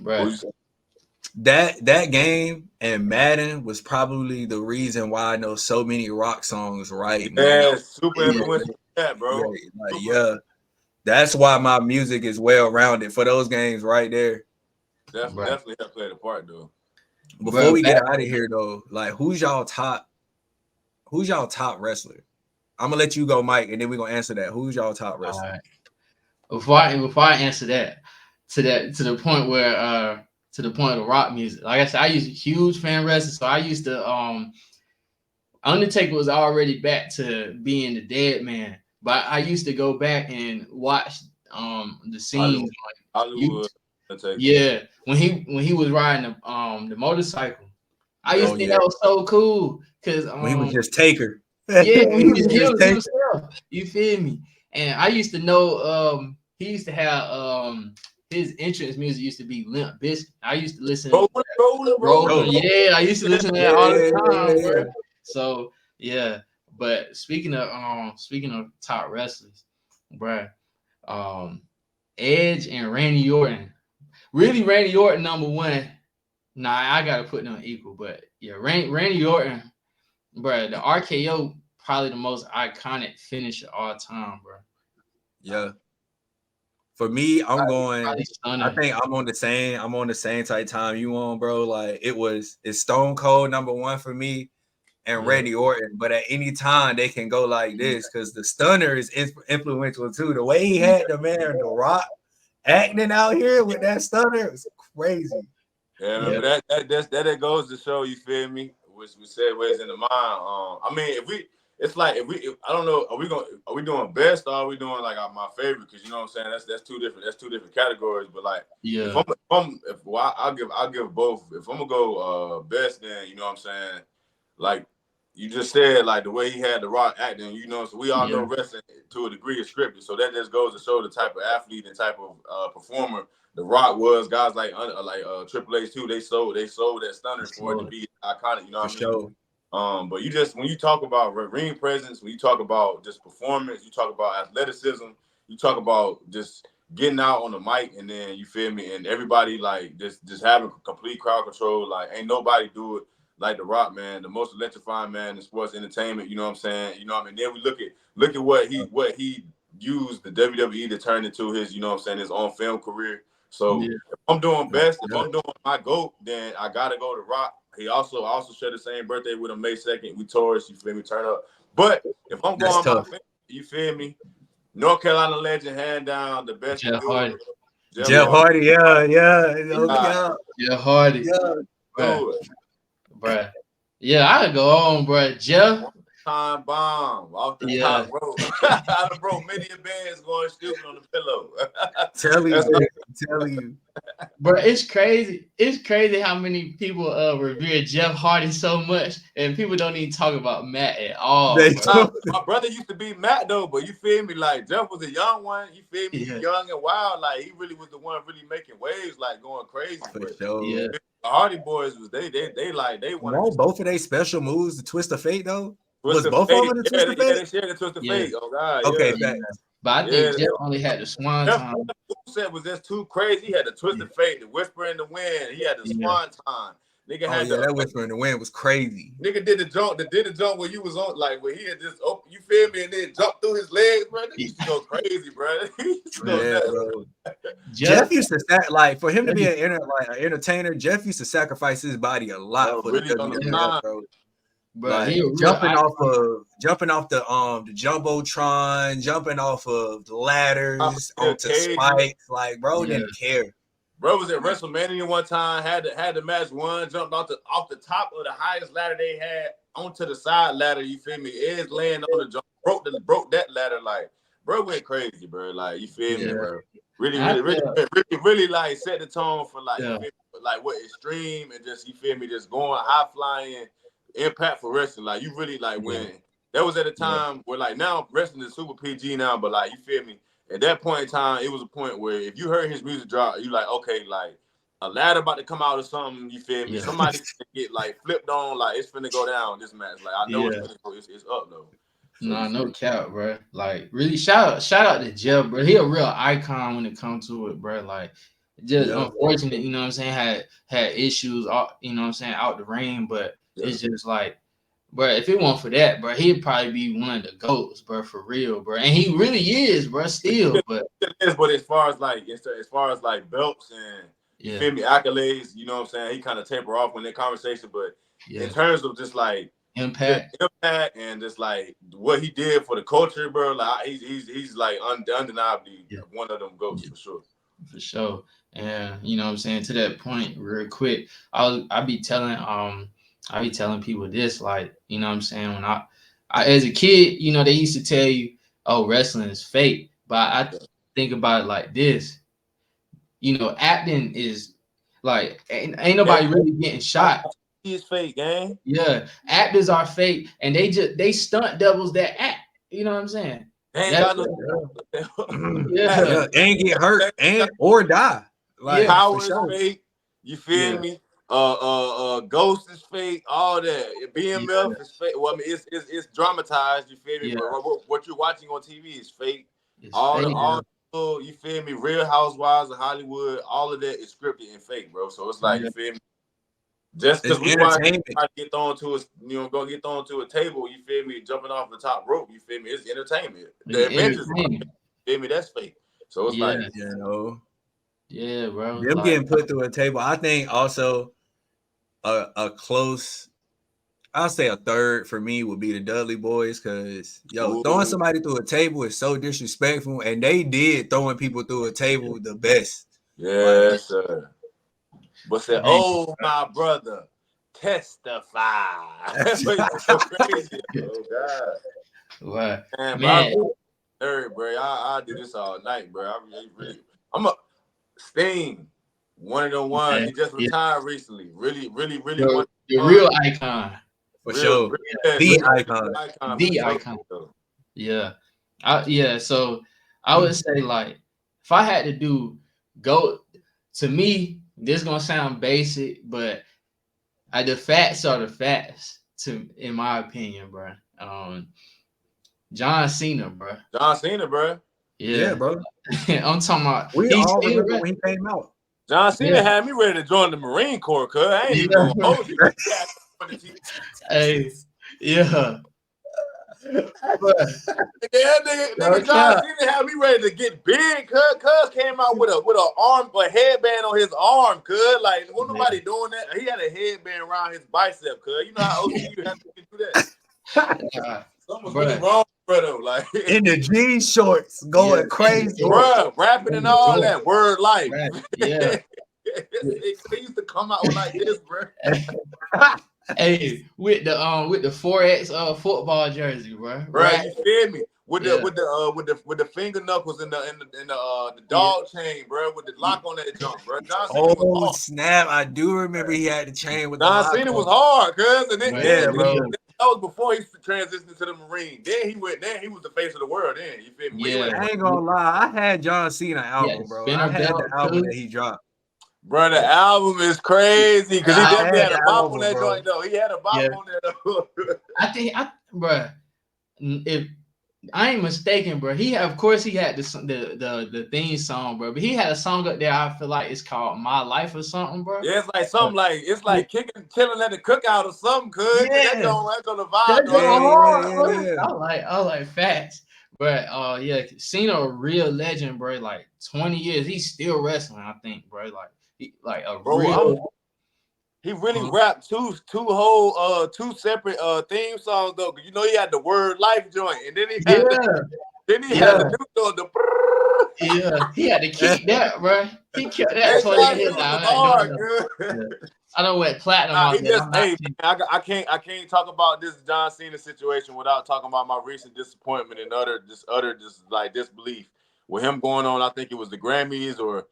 bro. That game and Madden was probably the reason why I know so many rock songs right now. Yeah, super influential. Yeah, bro. That's why my music is well rounded for those games right there. Definitely have played a part though. Before we get out of here though, like who's y'all top wrestler? I'm gonna let you go, Mike, and then we're gonna answer that. Who's y'all top wrestler? Before I answer that, to the point where to the point of the rock music, like I said, I used a huge fan wrestling, so I used to Undertaker was already back to being the dead man, but I used to go back and watch the scenes Hollywood. Yeah, when he was riding the motorcycle, I used to think that was so cool because when he was just Taker. Yeah, when he was himself. You feel me? And I used to know he used to have his entrance music used to be Limp Bizkit. I used to listen Rolling. Yeah, I used to listen to that all the time, bro. So yeah, but speaking of top wrestlers, bro, Edge and Randy Orton. Really, Randy Orton number one. Nah, I gotta put them equal, but yeah, Randy Orton, bro, the RKO probably the most iconic finish of all time, bro. Yeah. For me, I'm going. I think I'm on the same type time you on, bro. Like it's Stone Cold number one for me, and Randy Orton. But at any time they can go like this because the stunner is influential too. The way he had the man, The Rock, acting out here with that stunner was crazy. Yeah, but that goes to show, you feel me? Which we said ways in the mind. I mean, I don't know, are we doing best or are we doing like my favorite? Because you know what I'm saying, that's two different categories. But like, I'll give both. If I'm gonna go best, then you know what I'm saying, like you just said, like the way he had The Rock acting, you know, so we all know wrestling to a degree is scripted. So that just goes to show the type of athlete and type of performer The Rock was. Guys like Triple H too, they sold that stunner for it to be iconic. You know what I mean? But when you talk about ring presence, when you talk about just performance, you talk about athleticism, you talk about just getting out on the mic, and then you feel me, and everybody like just having complete crowd control. Like ain't nobody do it like The Rock, man, the most electrifying man in sports entertainment. You know what I'm saying? You know what I mean? Then we look at what he used the WWE to turn into his, you know what I'm saying, his own film career. So if I'm doing best, if I'm doing my GOAT, then I gotta go to Rock. I also share the same birthday with him, May 2nd. We Taurus, you feel me? Turn up. But if I'm going my family, you feel me? North Carolina legend, hand down, the best. Jeff Hardy. Jeff Hardy, yeah. Jeff Hardy. Bruh. Yeah, I could go on, bruh. Jeff. Time bomb off the top rope. I done broke many a bands going stupid on the pillow. Telling you. Bro, it's crazy. It's crazy how many people revere Jeff Hardy so much, and people don't even talk about Matt at all. My brother used to be Matt though, but you feel me? Like Jeff was a young one. You feel me? Yeah. Young and wild. Like he really was the one really making waves, like going crazy. Yeah. The Hardy Boys was they wanted both of their special moves, the Twist of Fate though. Was both of them the Twist of Fate? Yeah, they shared the Twist of Fate. Oh God. Okay, but I think Jeff only had the Swan Time. Said was just too crazy. He had the Twist of Fate, the Whisper in the Wind. He had the Swan Time. Nigga had that Whisper in the Wind was crazy. Nigga did the jump where you was on, like where he had just you feel me, and then jumped through his legs, bro. He used to go crazy, bro. Bro. Jeff used to like for him to be an entertainer. Jeff used to sacrifice his body a lot for really the WWF, bro. Like jumping off the jumbotron, jumping off of the ladders onto spikes, like bro didn't care. Bro was at WrestleMania one time, had the match won, jumped off the top of the highest ladder they had onto the side ladder. You feel me? Edge laying on the jump, broke that ladder. Like bro went crazy, bro. Like you feel me, bro? Really like set the tone for like you feel me? Like what extreme and just you feel me, just going high flying. Impact for wrestling, like you really like when that was at a time where like now wrestling is super PG now, but like you feel me, at that point in time, it was a point where if you heard his music drop, you like okay, like a ladder about to come out or something. You feel me? Yeah. Somebody get like flipped on, like it's finna go down this match. Like I know Yeah. it's up though. So Nah, no cap, bro. Like, really, shout out to Jeff, bro. He a real icon when it comes to it, bro. Like, just unfortunate, you know what I'm saying, had issues, you know what I'm saying, out the ring, but it's just like, bro, if it weren't for that, bro, he'd probably be one of the GOATs, bro, for real, bro. And he really is, bro, still. But as far as like belts and you feel me, accolades, you know what I'm saying, he kind of taper off when that conversation. But in terms of just like impact and just like what he did for the culture, bro, like he's like undeniably one of them GOATs for sure. For sure. And you know what I'm saying, to that point, real quick, I be telling people this, like, you know what I'm saying, when I as a kid, you know, they used to tell you, oh, wrestling is fake. But I think about it like this, you know, acting is like ain't nobody really getting shot. He is fake, gang. Yeah, actors are fake, and they stunt doubles that act. You know what I'm saying? They ain't got no and get hurt or die. Like, Power is fake. You feel me? Ghost is fake. All that. BMF is fake. Well, I mean, it's dramatized. You feel me? But what you're watching on TV is fake. It's all you feel me? Real Housewives of Hollywood. All of that is scripted and fake, bro. So it's like you feel me? Just because we watch get thrown to us, you know, go get thrown to a table, you feel me, jumping off the top rope, you feel me, it's entertainment. The Avengers, you feel me, that's fake. So it's like, you know, bro, them getting put through a table. I think also a close, I'll say a third for me would be the Dudley Boys, because throwing somebody through a table is so disrespectful, and they did throwing people through a table the best. Yes, sir. But said, oh, my brother, testify. That's so crazy. Oh, God. What? Man. Bro, I do this all night, bro. I'm a Sting. One of them ones. He just retired recently. Really the real icon. For sure. The icon. The icon. Yeah. So I would say, like, if I had to go to me, this is gonna sound basic, but the facts are the facts, in my opinion, bro. John Cena, bro. Yeah, bro. I'm talking about. We all remember when he came out. John Cena had me ready to join the Marine Corps, cuz I ain't even gonna hold you. Hey, yeah. Nigga, John Cena had me ready to get big, cuz came out with a headband on his arm, cuz like wasn't nobody doing that. He had a headband around his bicep, cuz you know how OC you have to do that. Something was really wrong, brother. Like in the jean shorts, going crazy, bro, rapping and all that. Word life. Yeah. They used to come out like this, bro. Hey, with the 4X football jersey, bro. Right, you feel me? With the finger knuckles and the dog chain, bro, with the lock on that jump, bro. John Cena was hard. Snap! I do remember he had the chain with John Cena was hard, cuz, and bro. That was before he transitioned to the Marine. Then he was the face of the world. Then you feel me? Yeah, I ain't gonna lie. I had John Cena album, bro. I had the album that he dropped. Bro, the album is crazy because he definitely had a bop on that joint, though. He had a bop on there, though. Bro, if I ain't mistaken, bro, of course he had the theme song, bro, but he had a song up there. I feel like it's called "My Life" or something, bro. Yeah, it's like something like chilling at the cookout or something. Cause that's on the vibe. I like facts. But Cena a real legend, bro. Like 20 years, he's still wrestling. I think, bro. He really rapped two separate theme songs though. You know he had the Word Life joint, and then he had the he had to keep that, bro. He kept that 20 years. I don't went platinum. I can't talk about this John Cena situation without talking about my recent disappointment and utter disbelief with him going on. I think it was the Grammys or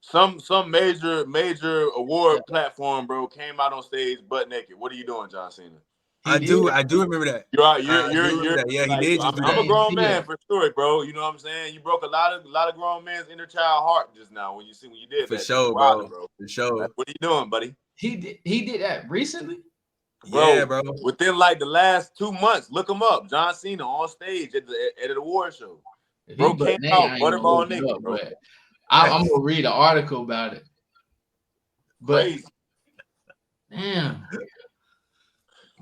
some major award platform, bro. Came out on stage butt naked. What are you doing, John Cena? I do remember that. You're Yeah, like, he did just do I'm a that. grown man for sure, bro. You know what I'm saying? You broke a lot of grown men's inner child heart just now when you did for that. Sure, bro. For sure. Like, what are you doing, buddy? He did that recently? Bro, yeah, bro. Within like the last 2 months, look him up. John Cena on stage at the award show. Bro came out butterball nigga, bro. But I'm gonna read an article about it. But crazy. Damn.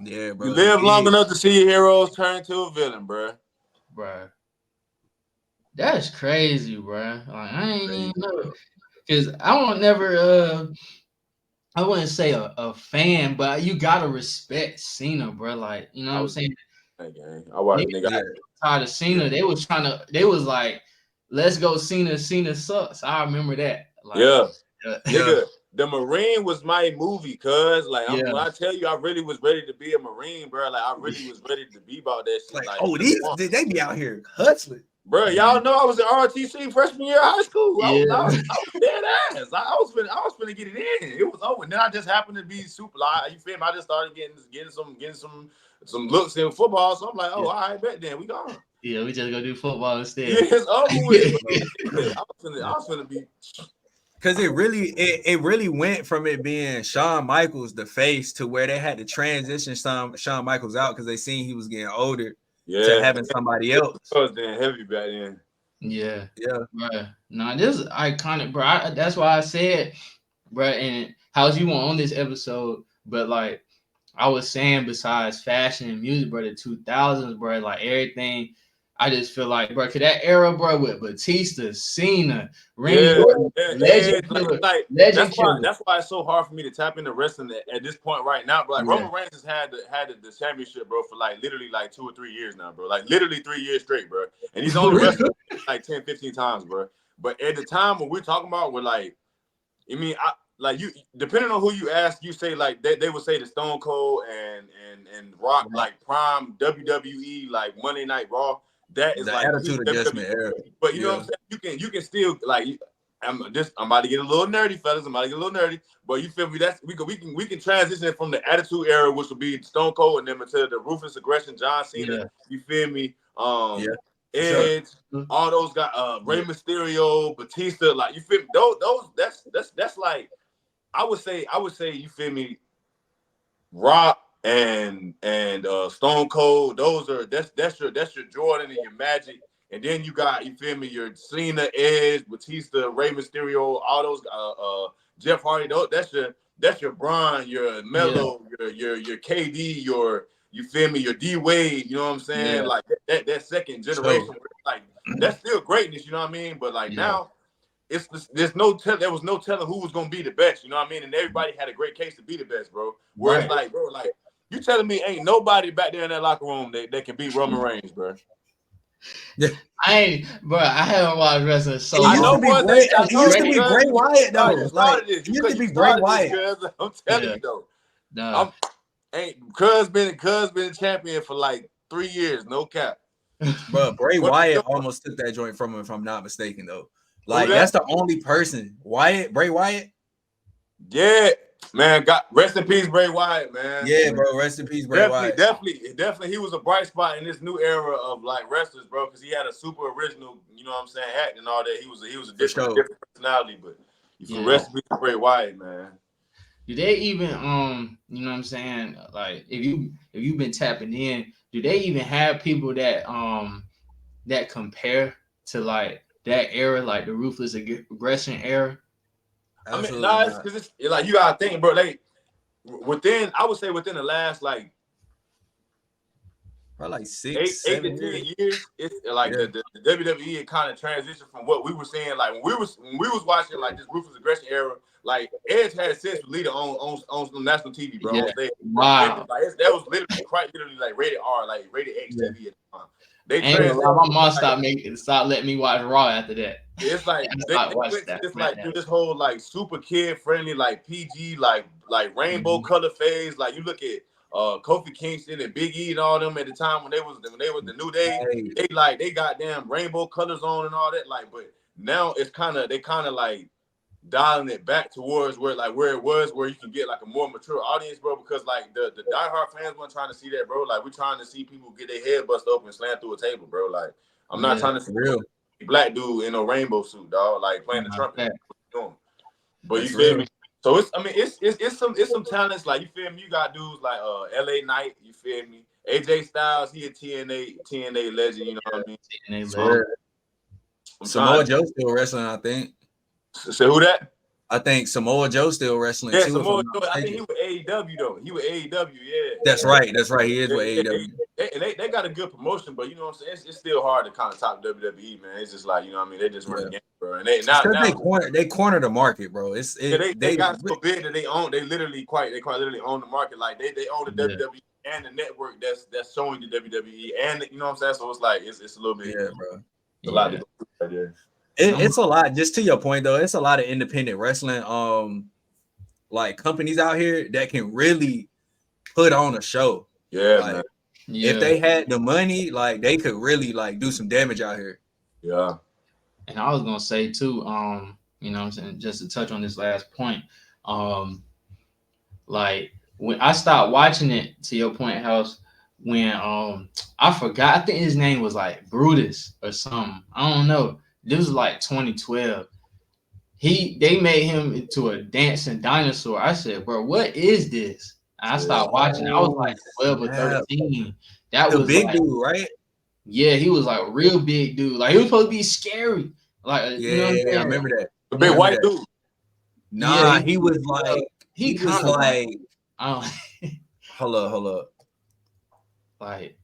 Yeah, bro. You live long enough to see your heroes turn to a villain, bro. Bro. That's crazy, bro. Like I ain't even know. Cause I wouldn't say a fan, but you gotta respect Cena, bro. Like, you know what I'm saying? I watched nigga. Tired of Cena. They was like, let's go Cena. Cena sucks. I remember that. Like, nigga, the Marine was my movie, cuz like when I tell you I really was ready to be a Marine, bro. Like I really was ready to be about that shit. Like they be out here hustling. Bro, y'all know I was in ROTC freshman year of high school. I was dead ass. I was finna get it in. It was over. And then I just happened to be super. Like, you feel me? I just started getting some looks in football. So I'm like, all right, bet then we gone. Yeah, we just go do football instead. Yeah, it's over with. I was finna be. Because it really went from it being Shawn Michaels the face to where they had to transition Shawn Michaels out because they seen he was getting older. To having somebody else. I was damn heavy back then. Yeah. Bro. Nah, this is iconic, bro. That's why I said, bro, and how's you on this episode, but like I was saying, besides fashion and music, bro, the 2000s, bro, like everything. I just feel like, bro, cause that era, bro, with Batista, Cena, Randy Orton, legend killer. That's why it's so hard for me to tap into wrestling at this point right now. But like Roman Reigns has had the championship, bro, for like literally like 2 or 3 years now, bro. Like literally 3 years straight, bro. And he's only wrestled like 10, 15 times, bro. But at the time when we're talking about, we're like, I mean, you depending on who you ask, you say like they would say the Stone Cold and Rock, like prime WWE, like Monday Night Raw. That is the like attitude adjustment era. But you know what I'm saying? You can still like I'm about to get a little nerdy, fellas. I'm about to get a little nerdy. But you feel me? We can transition it from the attitude era, which will be Stone Cold, and then into the ruthless aggression, John Cena. Yeah. You feel me? Edge, all those guys, Rey Mysterio, Batista, like you feel me? Those that's like I would say you feel me? Rock and Stone Cold, that's your Jordan and your Magic, and then you got, you feel me, your Cena, Edge, Batista, Rey Mysterio, all those Jeff Hardy, that's your Braun, your Melo, your KD, you feel me, your D Wade, you know what I'm saying? Like that second generation, like that's still greatness, you know what I mean? But like now, there was no telling who was gonna be the best, you know what I mean? And everybody had a great case to be the best, bro. Whereas like, bro, like you telling me ain't nobody back there in that locker room that can beat Roman Reigns, bro. I haven't watched wrestling so long. It used to be Bray Wyatt though. It used to be Bray Wyatt. I'm telling you though. Cuz been a champion for like 3 years, no cap. Bro, Bray Wyatt almost took that joint from him, if I'm not mistaken, though. Like that's the only person. Bray Wyatt. Yeah, man. Rest in peace, Bray Wyatt, man. Yeah, bro. Rest in peace, Bray Wyatt. Definitely. He was a bright spot in this new era of like wrestlers, bro. Because he had a super original, you know what I'm saying, act and all that. He was a different personality, but rest in peace, Bray Wyatt, man. Do they even you know what I'm saying? Like if you've been tapping in, do they even have people that that compare to like that era, like the ruthless aggression era? Absolutely. I mean, it's because it's like you gotta think, bro. Like I would say within the last like probably like 8 to 10 years, it's like the WWE had kind of transitioned from what we were seeing. Like when we was watching like this ruthless aggression era, like Edge had sex with Lita on national TV, bro. Yeah. Wow. Like, that was literally like rated R, like rated X TV at the time. My mom stopped letting me watch Raw after that. It's like they went through this whole like super kid friendly, like PG, like rainbow color phase. Like you look at Kofi Kingston and Big E and all them at the time when they was the New Day, they got damn rainbow colors on and all that. Like, but now they kind of like dialing it back towards where it was, where you can get like a more mature audience, bro. Because like the diehard fans weren't trying to see that, bro. Like we're trying to see people get their head bust open and slam through a table, bro. Like I'm not trying to see a black dude in a rainbow suit, dog, like playing the trumpet. But you feel me? So it's some talents, like you feel me. You got dudes like LA Knight, you feel me? AJ Styles, he a TNA legend, you know what I mean? TNA legend. Samoa Joe still wrestling, I think. Say who that? I think Samoa Joe still wrestling too. Samoa Joe. I think he was AEW though. He was AEW, yeah. That's right. He is with AEW. They got a good promotion, but you know what I'm saying? It's still hard to kind of top WWE, man. It's just like, you know what I mean? They just run the game, bro. And they corner the market, bro. They got so big that they literally quite literally own the market. Like they own the WWE and the network that's showing the WWE, and you know what I'm saying? So it's like it's a little bit, bro. It's a lot to go through right there. It's a lot. Just to your point, though, it's a lot of independent wrestling, like companies out here that can really put on a show. Yeah, like, man. If they had the money, like they could really like do some damage out here. Yeah. And I was gonna say too, you know what I'm saying, just to touch on this last point, like when I stopped watching it, to your point, House, when I forgot, I think his name was like Brutus or something. I don't know. This was like 2012. They made him into a dancing dinosaur. I said, bro, what is this? And I stopped watching. I was like 12 or 13. That was big like, dude, right? Yeah, he was like a real big dude. Like he was supposed to be scary. Like you know what I'm saying? I remember that. The big white dude. Nah, he was like he was like hold up. Like,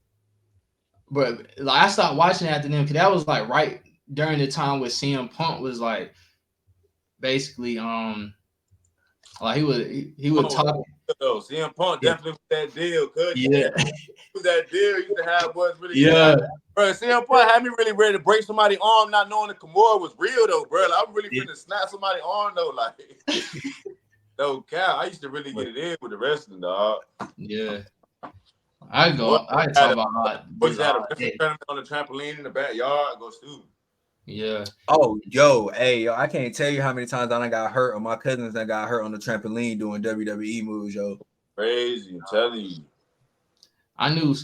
but like I stopped watching after them because that was like right during the time where CM Punk was like basically like he was talking. CM Punk definitely was that deal, cuz was that deal. Used to have boys really bro. CM Punk had me really ready to break somebody's arm, not knowing the Kimura was real though, bro. Like, I'm really finna snap somebody's arm though, like no cow. I used to really get it in with the wrestling, dog. Yeah. I talk about hot. But you had a tournament on the trampoline in the backyard, go stupid. Yeah. Oh, yo, I can't tell you how many times I got hurt, or my cousins that got hurt on the trampoline doing WWE moves, yo. Crazy, I'm telling you. I knew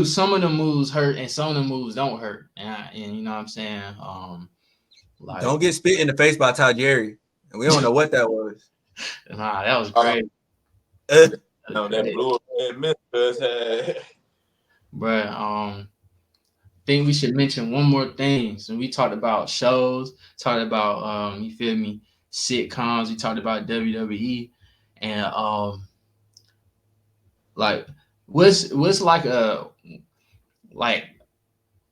some of the moves hurt and some of the moves don't hurt, and you know what I'm saying. Like don't get spit in the face by Ty Jerry, and we don't know what that was. Nah, that was great. No, that blue mist, but think we should mention one more thing. So we talked about shows, talked about you feel me, sitcoms. We talked about WWE, and like what's like a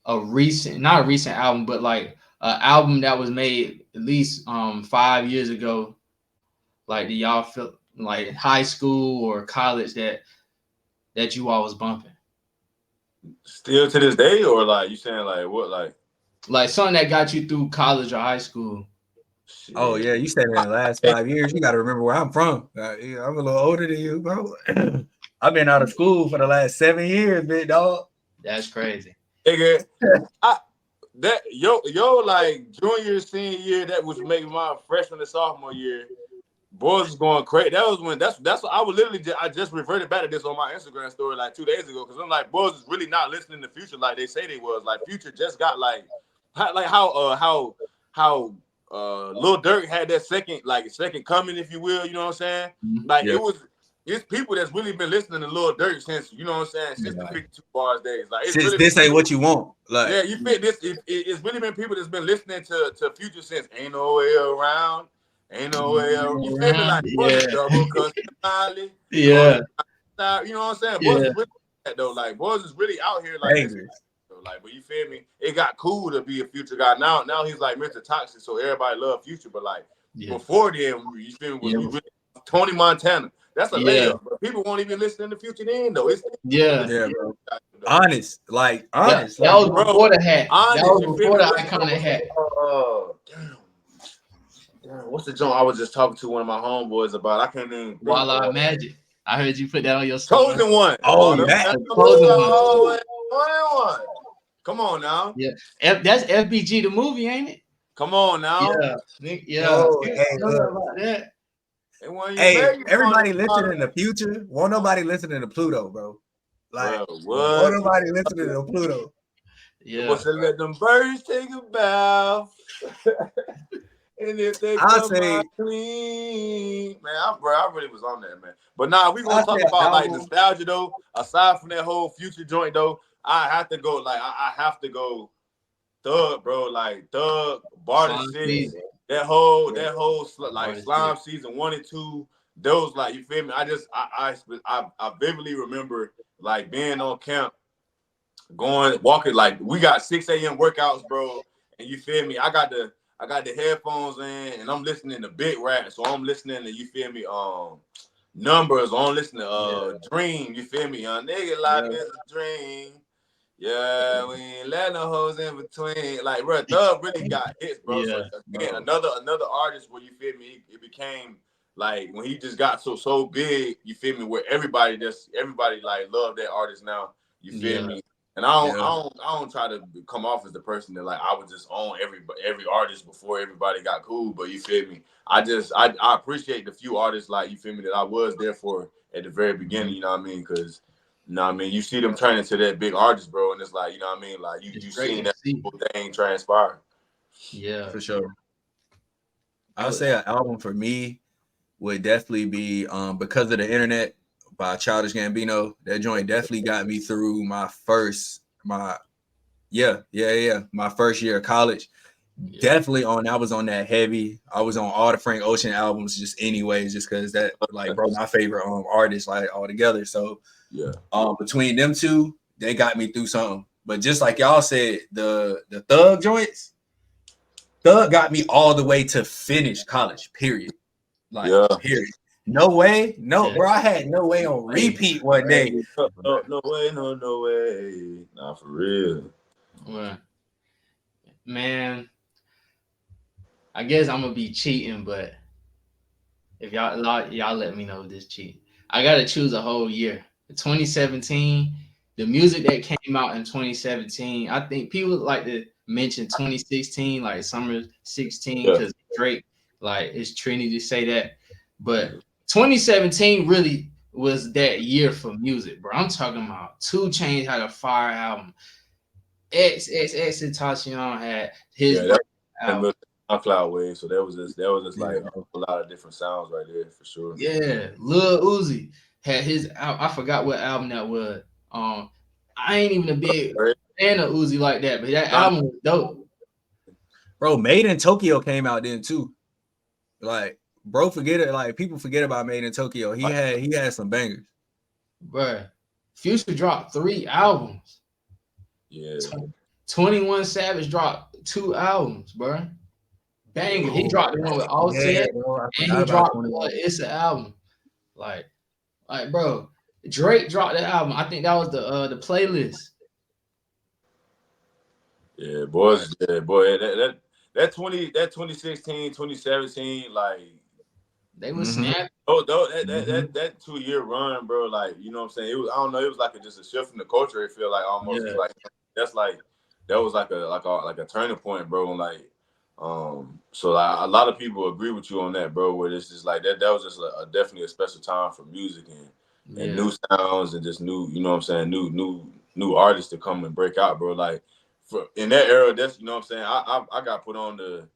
recent, not a recent album, but like an album that was made at least 5 years ago. Like, do y'all feel like high school or college that you all was bumping? Still to this day, or like you saying like what, like something that got you through college or high school? Shit. Oh yeah, you said in the last 5 years. You got to remember where I'm from. I'm a little older than you, bro. I've been out of school for the last 7 years, big dog. That's crazy. Nigga, yo, like junior, senior year, that was maybe my freshman and sophomore year. Boys was going crazy. That was when that's what I was literally. I just reverted back to this on my Instagram story like 2 days ago because I'm like, boys is really not listening to Future like they say they was. Like Future just got like how Lil Durk had that second coming, if you will. You know what I'm saying? Like it's people that's really been listening to Lil Durk since, you know what I'm saying, since the 52 bars days. Like it's really this ain't what you want. Like you fit this. It's really been people that's been listening to Future since Ain't No Way Around. Ain't no way around. You feel me? Like double custody. Yeah. You know what I'm saying? Boys is really that though. Like boys is really out here like this. Like, but you feel me? It got cool to be a Future guy. Now he's like Mr. Toxic, so everybody love Future. But like before then, you feel me? We really, Tony Montana. That's a layup. But people won't even listen to Future then though. It's bro. Honest. That was before the hat. Honest, that was before the iconic hat. Damn, what's the joint I was just talking to one of my homeboys about? I can't even. Voila Magic. I heard you put that on your story. Chosen One. Oh, that's Chosen One. Come on now. Yeah, that's FBG the movie, ain't it? Come on now. Yeah. Oh, You hey, don't know about that. hey, everybody listening in the future, won't nobody listening to Pluto, bro. Like, bro, won't what? nobody listening to Pluto. Yeah. Said, let them birds take a bath. And if they I'll come say, out clean, man, I really was on that, man. But nah, we gonna I'll talk say an about like album. nostalgia though. Aside from that whole Future joint though, I have to go like I have to go Thug, bro. Like Thug, Barter Slime 6, season. like Barter Slime 6. season 1 and 2. Those like you feel me? I vividly remember like being on camp, walking like we got 6 a.m. workouts, bro. And you feel me? I got the headphones in and I'm listening to big rap. So I'm listening to, you feel me, numbers, I'm listening to Dream, you feel me? Young nigga, life is a dream. Yeah, we ain't letting no hoes in between. Like, bro, Thug really got hits, bro. So again, another artist where you feel me, it became like when he just got so big, you feel me, where everybody like love that artist now. You feel me? And I don't try to come off as the person that like I would just own every artist before everybody got cool. But you feel me? I appreciate the few artists like you feel me that I was there for at the very beginning. You know what I mean? Because you know what I mean, you see them turn into that big artist, bro, and it's like, you know what I mean, like you seen that whole thing transpire. Yeah, for sure. I'll say an album for me would definitely be Because of the Internet by Childish Gambino. That joint definitely got me through my first year of college. Definitely I was on that heavy. I was on all the Frank Ocean albums just anyways, just because that like bro, my favorite artists like all together. So between them two, they got me through something. But just like y'all said, the Thug joints, Thug got me all the way to finish college, period. Like, period. No way. No, bro, I had No Way on repeat one day. No way, no way. Nah, for real. Well, man, I guess I'm gonna be cheating, but if y'all let me know if this cheating. I gotta choose a whole year. 2017, the music that came out in 2017. I think people like to mention 2016, like summer 16, because Drake, like it's trendy to say that. But 2017 really was that year for music, bro. I'm talking about 2 Chainz had a fire album. XXXTentacion had his album. SoundCloud wave, so that was just like a lot of different sounds right there for sure. Yeah, Lil Uzi had his. I forgot what album that was. I ain't even a big fan of Uzi like that, but that album was dope. Bro, Made in Tokyo came out then too. Like, bro, forget it. Like, people forget about Made in Tokyo. He had some bangers. Bruh, Future dropped 3 albums. Yeah. 21 Savage dropped 2 albums, bruh. Banger. He dropped the one with Offset, and he dropped It's an album. Like, bro, Drake dropped the album. I think that was the playlist. Yeah, boys. Yeah, boy. That 2016, 2017, like they was snapping. That 2-year run, bro. Like, you know what I'm saying? It was, I don't know. It was like just a shift in the culture. It feel like almost like that was like a turning point, bro. And like, so like a lot of people agree with you on that, bro. Where it's just like that was just definitely a special time for music and new sounds and just new, you know what I'm saying, new artists to come and break out, bro. Like in that era, that's, you know what I'm saying. I got put on the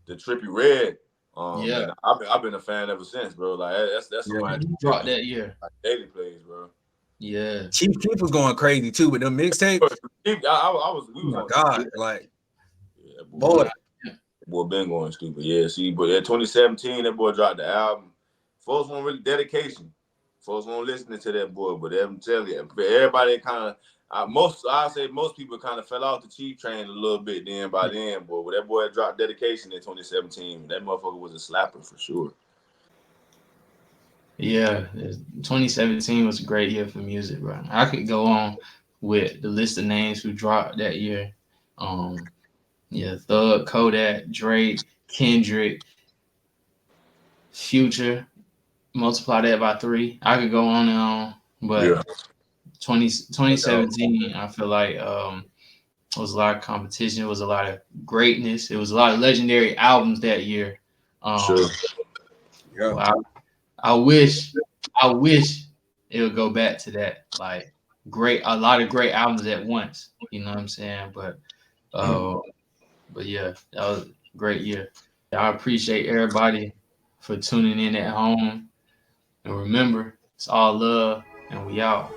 Trippie Redd. And I've been a fan ever since, bro. Like that's somebody he dropped that year. Like daily plays, bro. Yeah, Chief Keef was going crazy too with them mixtapes. We was on God, like, boy, been going stupid. Yeah, see, but at 2017, that boy dropped the album. Folks want really dedication. Folks want listening to that boy, but I'm telling you, everybody kind of. I say most people kind of fell off the cheap train a little bit by then, boy. When that boy dropped dedication in 2017, that motherfucker was a slapper for sure. Yeah, 2017 was a great year for music, bro. I could go on with the list of names who dropped that year. Thug, Kodak, Drake, Kendrick, Future. Multiply that by 3. I could go on and on, but 2017, I feel like It was a lot of competition. It was a lot of greatness. It was a lot of legendary albums that year. Sure. Well, I wish it would go back to that. Like a lot of great albums at once. You know what I'm saying? But yeah, that was a great year. I appreciate everybody for tuning in at home. And remember, it's all love, and we out.